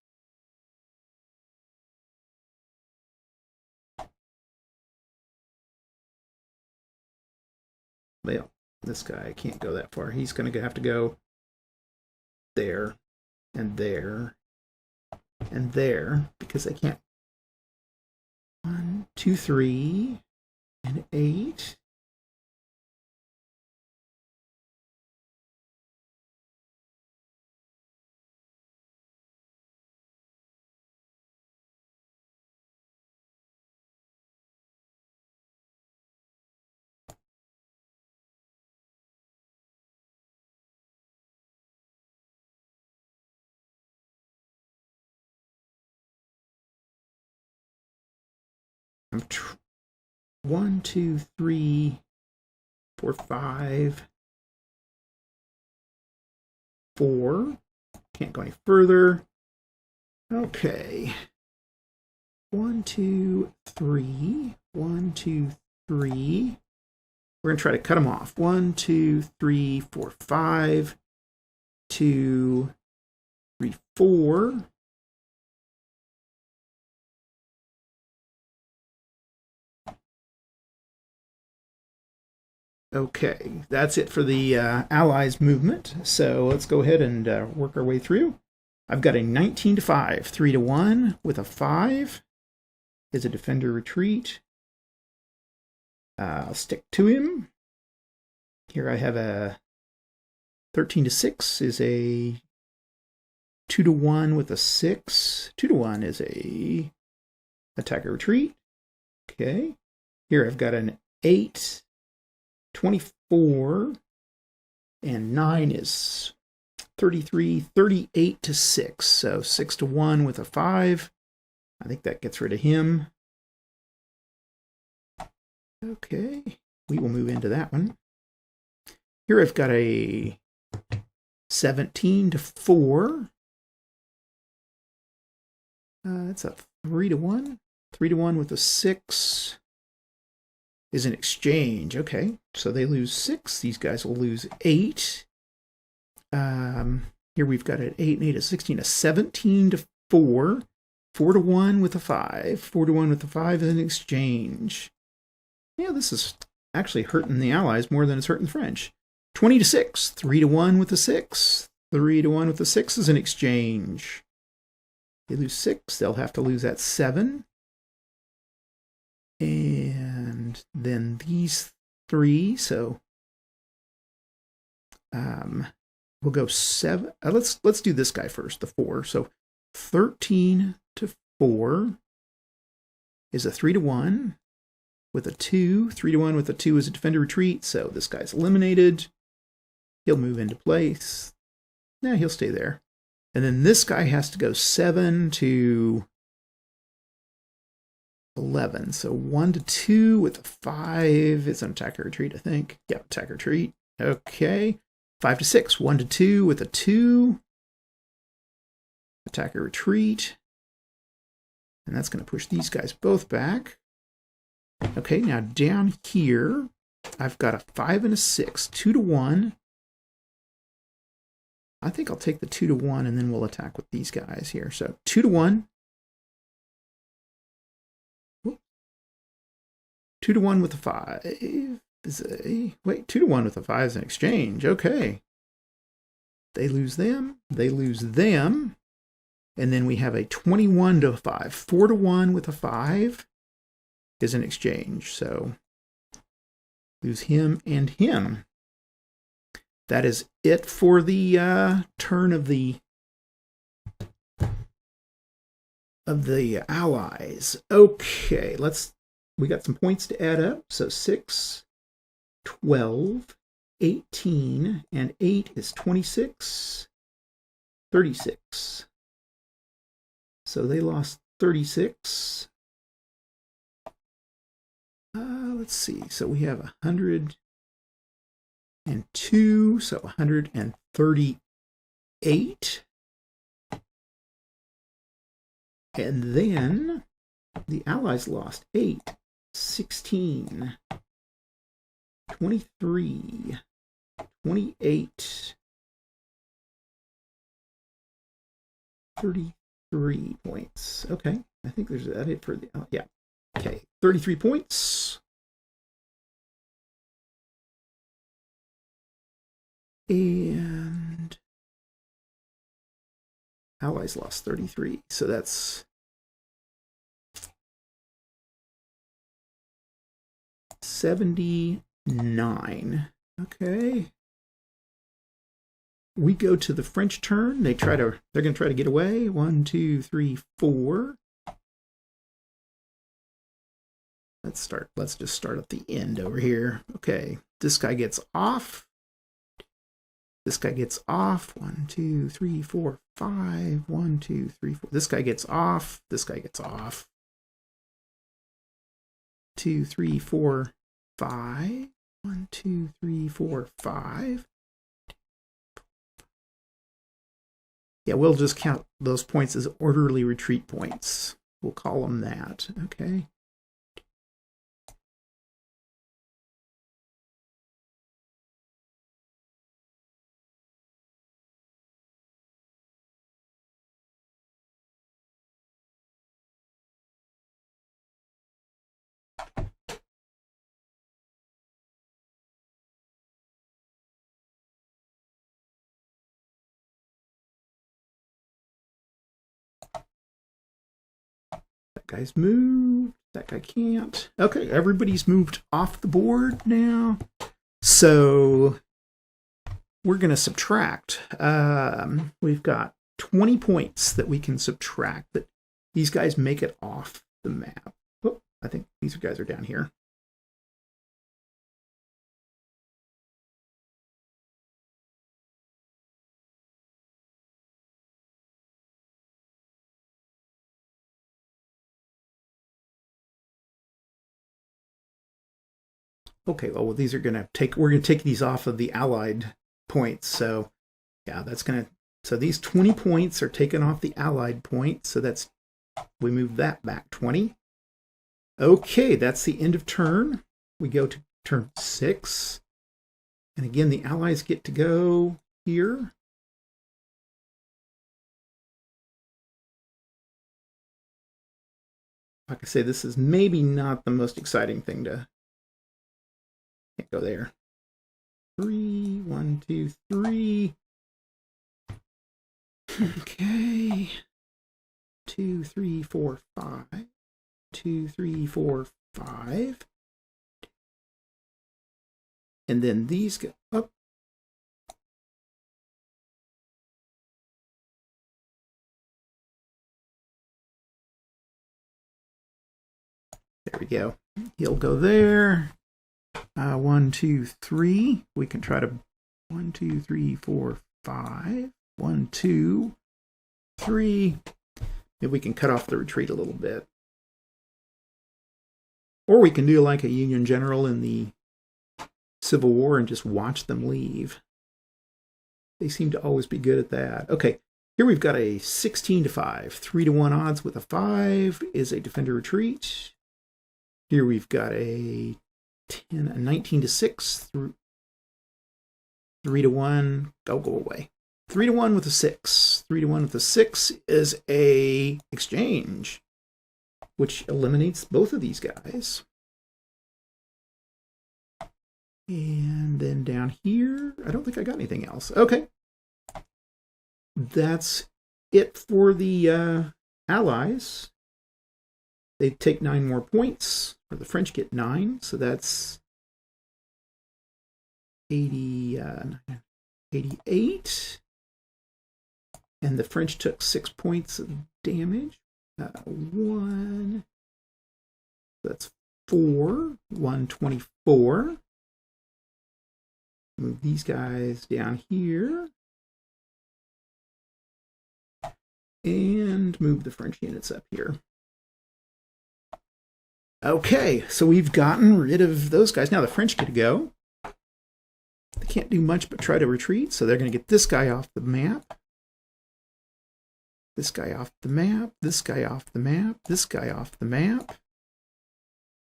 Well, this guy can't go that far. He's going to have to go there and there and there because they can't. 1, 2, 3, and 8. I'm 1, 2, 3, 4, 5, 4. Can't go any further. Okay. 1, 2, 3. 1, 2, 3. We're going to try to cut them off. 1, 2, 3, 4, 5. 2, 3, 4. Okay, that's it for the Allies movement. So let's go ahead and work our way through. I've got a 19 to 5, 3 to 1 with a 5 is a defender retreat. I'll stick to him. Here I have a 13 to 6 is a 2 to 1 with a 6. 2 to 1 is a attacker retreat. Okay. Here I've got an 8, 24, and 9 is 33, 38 to 6. So 6 to 1 with a 5. I think that gets rid of him. Okay, we will move into that one. Here I've got a 17 to 4. That's a 3 to 1. 3 to 1 with a 6 is an exchange. Okay, so they lose 6. These guys will lose 8. Here we've got an 8 and 8 is 16, a 17 to 4. 4 to 1 with a 5. 4 to 1 with a 5 is an exchange. Yeah, this is actually hurting the Allies more than it's hurting the French. 20 to 6. 3 to 1 with a 6. 3 to 1 with a 6 is an exchange. They lose 6. They'll have to lose that 7. And then these 3. So we'll go 7. Let's do this guy first, the 4. So 13 to 4 is a 3 to 1 with a 2. 3 to 1 with a 2 is a defender retreat. So this guy's eliminated. He'll move into place. Now he'll stay there. And then this guy has to go 7 to 11. So 1 to 2 with a 5 is an attacker retreat, I think. Yeah, attacker retreat. Okay. 5 to 6. 1 to 2 with a 2. Attacker retreat. And that's going to push these guys both back. Okay, now down here, I've got a 5 and a 6, 2 to 1. I think I'll take the 2 to 1 and then we'll attack with these guys here. So 2 to 1. 2 to 1 with a 5 is a... Wait, 2 to 1 with a 5 is an exchange. Okay. They lose them. They lose them. And then we have a 21 to 5. 4 to 1 with a 5 is an exchange. So lose him and him. That is it for the turn of the allies. Okay, we got some points to add up. So 6, 12, 18, and 8 is 26, 36. So they lost 36. Let's see. So we have 102, so 138. And then the Allies lost 8, 16, 23, 28, 33 points. Okay, I think there's that it for the, yeah. Okay, 33 points. And Allies lost 33, so that's 79. Okay. We go to the French turn. They're going to try to get away. 1, 2, 3, 4. Let's just start at the end over here. Okay. This guy gets off. This guy gets off. 1, 2, 3, 4, 5. 1, 2, 3, 4. This guy gets off. This guy gets off. 2, 3, 4, 5. 1, 2, 3, 4, 5. Yeah, we'll just count those points as orderly retreat points. We'll call them that. Okay. Guy's moved. That guy can't. Okay, everybody's moved off the board now. So we're going to subtract. We've got 20 points that we can subtract, but these guys make it off the map. Oh, I think these guys are down here. Okay, well, these are we're going to take these off of the Allied points. So, yeah, so these 20 points are taken off the Allied points. So we move that back 20. Okay, that's the end of turn. We go to turn 6. And again, the Allies get to go here. Like I say, this is maybe not the most exciting thing to... Can't go there. 3, 1, 2, 3. Okay. 2, 3, 4, 5. 2, 3, 4, 5. And then these go up. There we go. He'll go there. 1, 2, 3. We can try to 1, 2, 3, 4, 5. 1, 2, 3. Maybe we can cut off the retreat a little bit. Or we can do like a Union general in the Civil War and just watch them leave. They seem to always be good at that. Okay, here we've got a 16 to 5. 3 to 1 odds with a 5 is a defender retreat. Here we've got a 19 to 6, 3 to 1. Go away. 3 to 1 with a 6. 3 to 1 with a 6 is a exchange, which eliminates both of these guys. And then down here, I don't think I got anything else. Okay. That's it for the Allies. They take 9 more points, or the French get 9, so that's 88. And the French took 6 points of damage. 1. That's 4. 124. Move these guys down here. And move the French units up here. Okay, so we've gotten rid of those guys. Now the French get to go. They can't do much but try to retreat, so they're going to get this guy off the map. This guy off the map. This guy off the map. This guy off the map.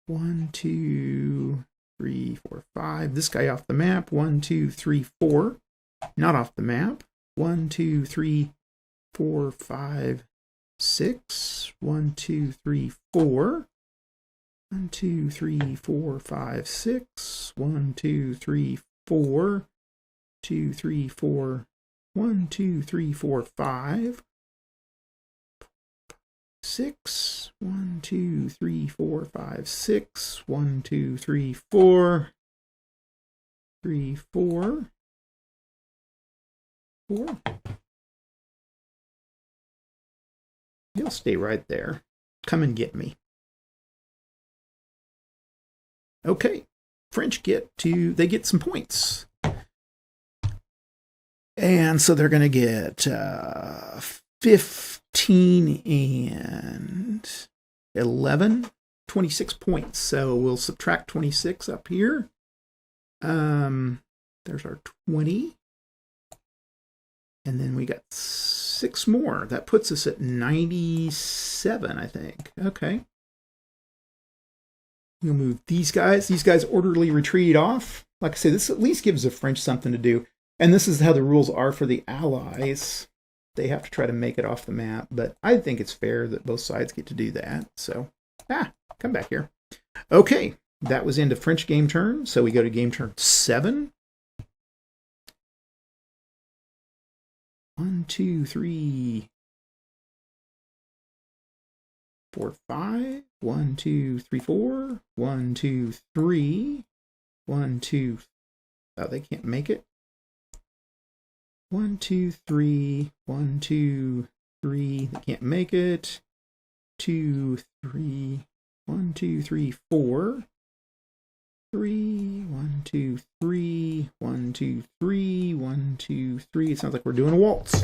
1, 2, 3, 4, 5. This guy off the map. 1, 2, 3, 4. Not off the map. 1, 2, 3, 4, 5, 6. 1, 2, 3, 4. 1, 2, 3, 4, 5, 6. 1, 2, 3, 4. 2, 3, 4. 1, 2, 3, 4, 5. 6. 1, 2, 3, 4, 5, 6. 1, 2, 3, 4. 3, 4. 4. You'll stay right there. Come and get me. Okay. French they get some points. And so they're going to get 15 and 11, 26 points. So we'll subtract 26 up here. There's our 20. And then we got 6 more. That puts us at 97, I think. Okay. We'll move these guys. These guys orderly retreat off. Like I say, this at least gives the French something to do. And this is how the rules are for the Allies. They have to try to make it off the map. But I think it's fair that both sides get to do that. So, come back here. Okay, that was into French game turn. So we go to game turn 7. 1, 2, 3, 4, 5. 1, 2, 3, 4. 1, 2, 3. 1, 2. Oh, they can't make it. 1, 2, 3. 1, 2, 3. They can't make it. 2, 3. 1, 2, 3, 4. 3. 1, 2, 3. 1, 2, 3. 1, 2, 3. It sounds like we're doing a waltz.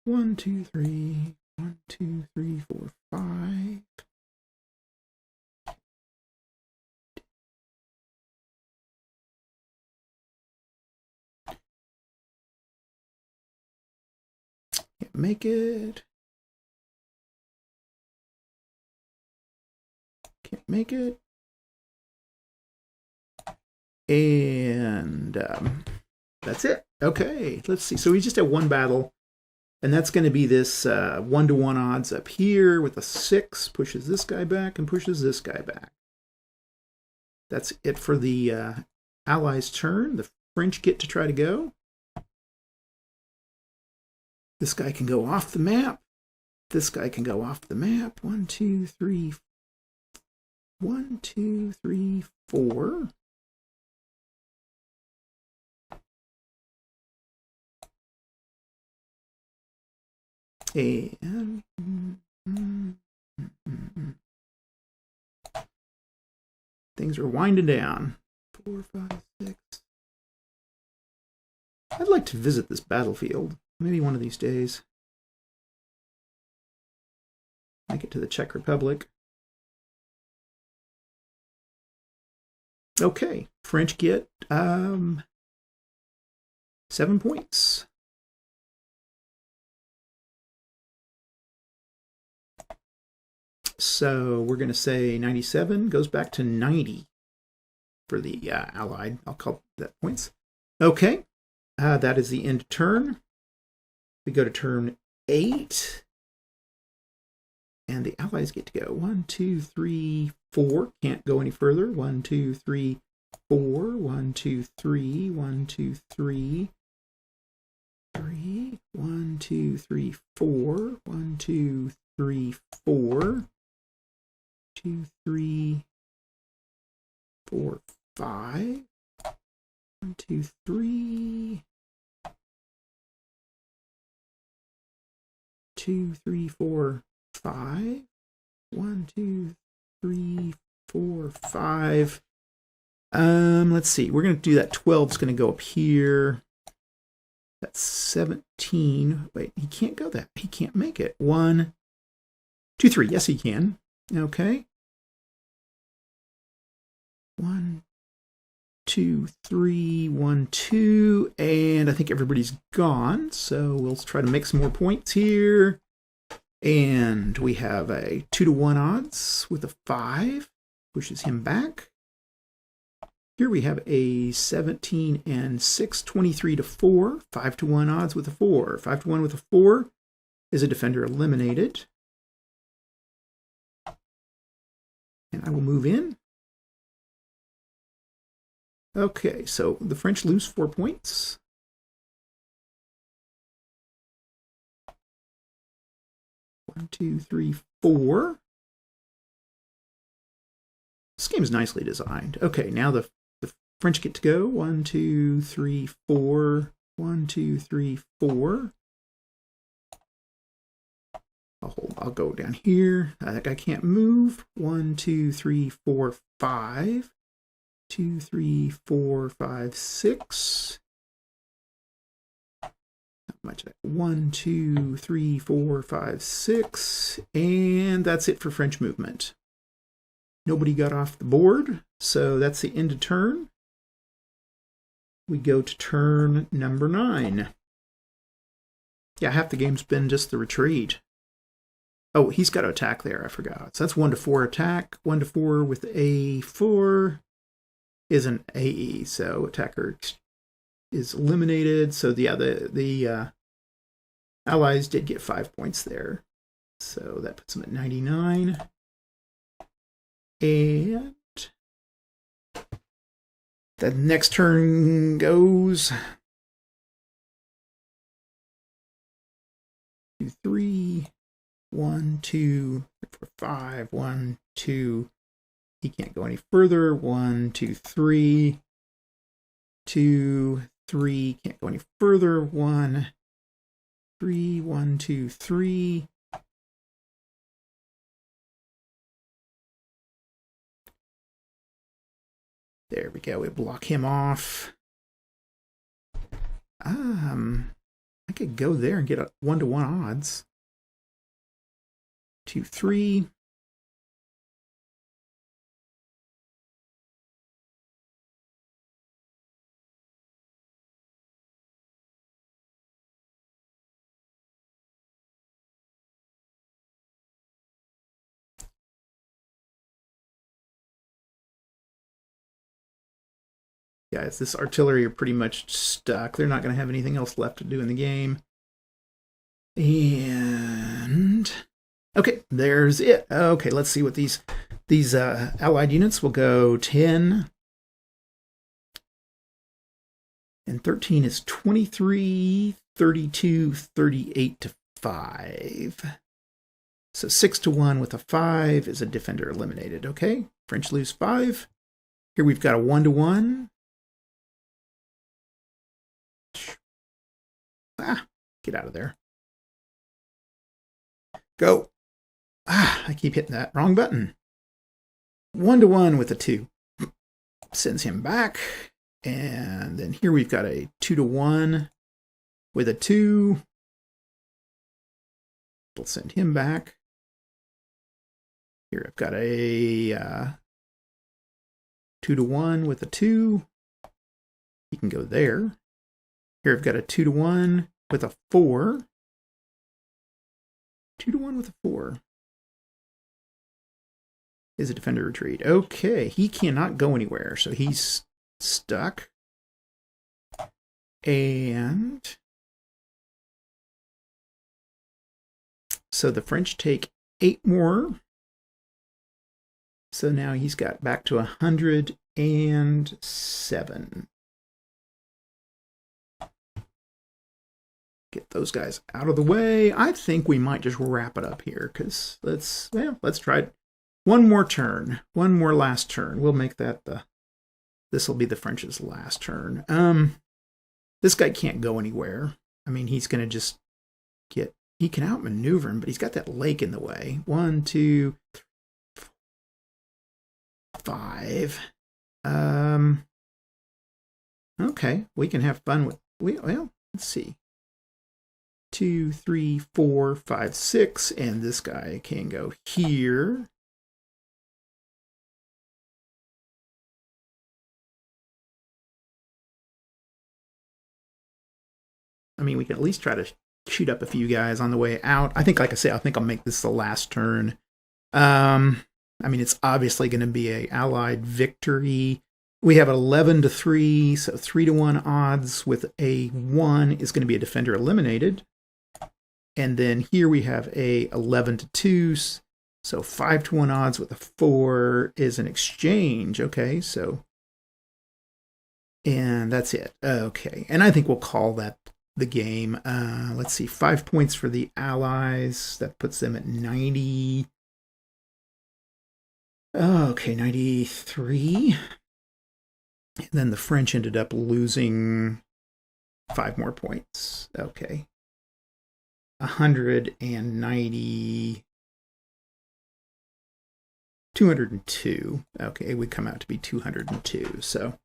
1, 2, 3. 1, 2, 3, 4, 5. Can't make it. Can't make it. And that's it. Okay, let's see. So we just have one battle. And that's going to be this 1-to-1 odds up here with a 6. Pushes this guy back and pushes this guy back. That's it for the Allies' turn. The French get to try to go. This guy can go off the map. This guy can go off the map. 1, 2, 3. 1, 2, 3, 4. And things are winding down. 4, 5, 6. I'd like to visit this battlefield. Maybe one of these days. Make it to the Czech Republic. Okay, French get 7 points. So we're going to say 97 goes back to 90 for the Allied. I'll call that points. Okay, that is the end of turn. We go to turn 8. And the Allies get to go 1, 2, 3, 4. Can't go any further. 1, 2, 3, 4. 1, 2, 3. 1, 2, 3. 3. 1, 2, 3, 4. 1, 2, 3, 4. 2, 3, 4, 5. 1, 2, 3. 2, 3, 4, 5. 1, 2, 3, 4, 5. Let's see. We're going to do that. 12 is going to go up here. That's 17. Wait, he can't go that. He can't make it. 1, 2, 3. Yes, he can. Okay. 1, 2, 3, 1, 2. And I think everybody's gone. So we'll try to make some more points here. And we have a 2-to-1 odds with a 5. Pushes him back. Here we have a 17 and 6, 23 to 4. 5-to-1 odds with a 4. 5-to-1 with a 4 is a defender eliminated. And I will move in. Okay, so the French lose 4 points. One, 2, 3, 4. This game is nicely designed. Okay, now the French get to go. 1, 2, 3, 4. 1, 2, 3, 4. I'll go down here. That guy can't move. 1, 2, 3, 4, 5. 2, 3, 4, 5, 6. Not much of that. 1, 2, 3, 4, 5, 6. And that's it for French movement. Nobody got off the board, so that's the end of turn. We go to turn number 9. Yeah, half the game's been just the retreat. Oh, he's got to attack there, I forgot. So that's 1 to 4 attack. 1 to 4 with A4 is an AE, so attacker is eliminated. So the Allies did get 5 points there. So that puts them at 99. And the next turn goes 2, 3, 1, 2, 4, 5, 1, 2. He can't go any further. 1, 2, 3, 2, 3. Can't go any further. 1, 3, 1, 2, 3. There we go. We block him off. I could go there and get a 1-to-1 odds. 2, 3. Guys, this artillery are pretty much stuck. They're not going to have anything else left to do in the game. And okay, there's it. Okay, let's see what these Allied units will go 10 and 13 is 23, 32, 38 to 5. So 6-to-1 with a 5 is a defender eliminated. Okay, French lose 5. Here we've got a 1-to-1. Get out of there. Go. I keep hitting that wrong button. 1-to-1 with a 2. Sends him back. And then here we've got a 2-to-1 with a 2. We'll send him back. Here I've got a 2-to-1 with a 2. He can go there. Here I've got a 2-to-1 with a 4. 2-to-1 with a 4. Is a defender retreat. Okay, he cannot go anywhere, so he's stuck. And so the French take 8 more. So now he's got back to 107. Get those guys out of the way. I think we might just wrap it up here, because let's try it. One more turn. One more last turn. We'll make that this will be the French's last turn. This guy can't go anywhere. I mean, he's going to just he can outmaneuver him, but he's got that lake in the way. 1, 2, 5. Okay, we can have fun with, well, let's see. 2, 3, 4, 5, 6, and this guy can go here. I mean, we can at least try to shoot up a few guys on the way out. I think, like I say, I think I'll make this the last turn. I mean, it's obviously going to be an Allied victory. We have 11-3, so 3-1 odds with a 1 is going to be a defender eliminated. And then here we have a 11-2, so 5-1 odds with a 4 is an exchange. Okay, so, and that's it. Okay, and I think we'll call that the game. Let's see, 5 points for the Allies. That puts them at 90. Okay, 93. And then the French ended up losing 5 more points. Okay. 190. 202. Okay, we come out to be 202. So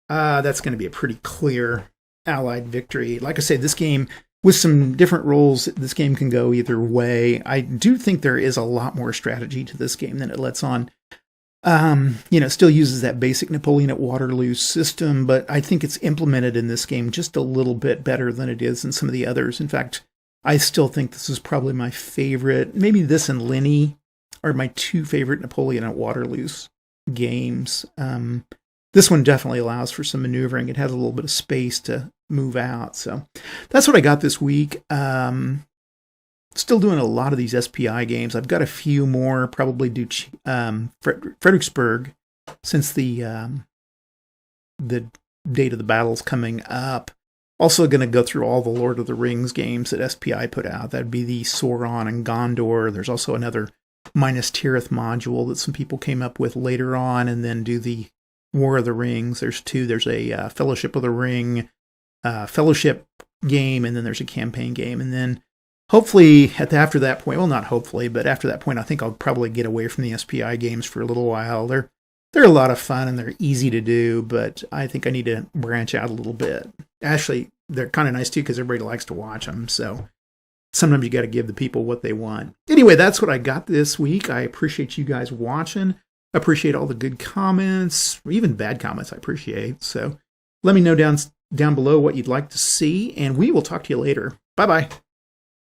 that's going to be a pretty clear Allied victory. Like I said, this game, with some different rules, this game can go either way. I do think there is a lot more strategy to this game than it lets on. It still uses that basic Napoleon at Waterloo system, but I think it's implemented in this game just a little bit better than it is in some of the others. In fact, I still think this is probably my favorite. Maybe this and Lenny are my 2 favorite Napoleon at Waterloo games. This one definitely allows for some maneuvering. It has a little bit of space to move out. So that's what I got this week. Still doing a lot of these SPI games. I've got a few more, probably do Fredericksburg, since the date of the battle's coming up. Also going to go through all the Lord of the Rings games that SPI put out. That'd be the Sauron and Gondor. There's also another Minas Tirith module that some people came up with later on, and then do the War of the Rings. There's 2. There's a Fellowship of the Ring fellowship game, and then there's a campaign game. And then hopefully after that point, well, not hopefully, but after that point, I think I'll probably get away from the SPI games for a little while. They're a lot of fun and they're easy to do, but I think I need to branch out a little bit. Actually, they're kind of nice too, because everybody likes to watch them. So sometimes you got to give the people what they want. Anyway, that's what I got this week. I appreciate you guys watching. I appreciate all the good comments, or even bad comments I appreciate. So let me know down below what you'd like to see, and we will talk to you later. Bye-bye.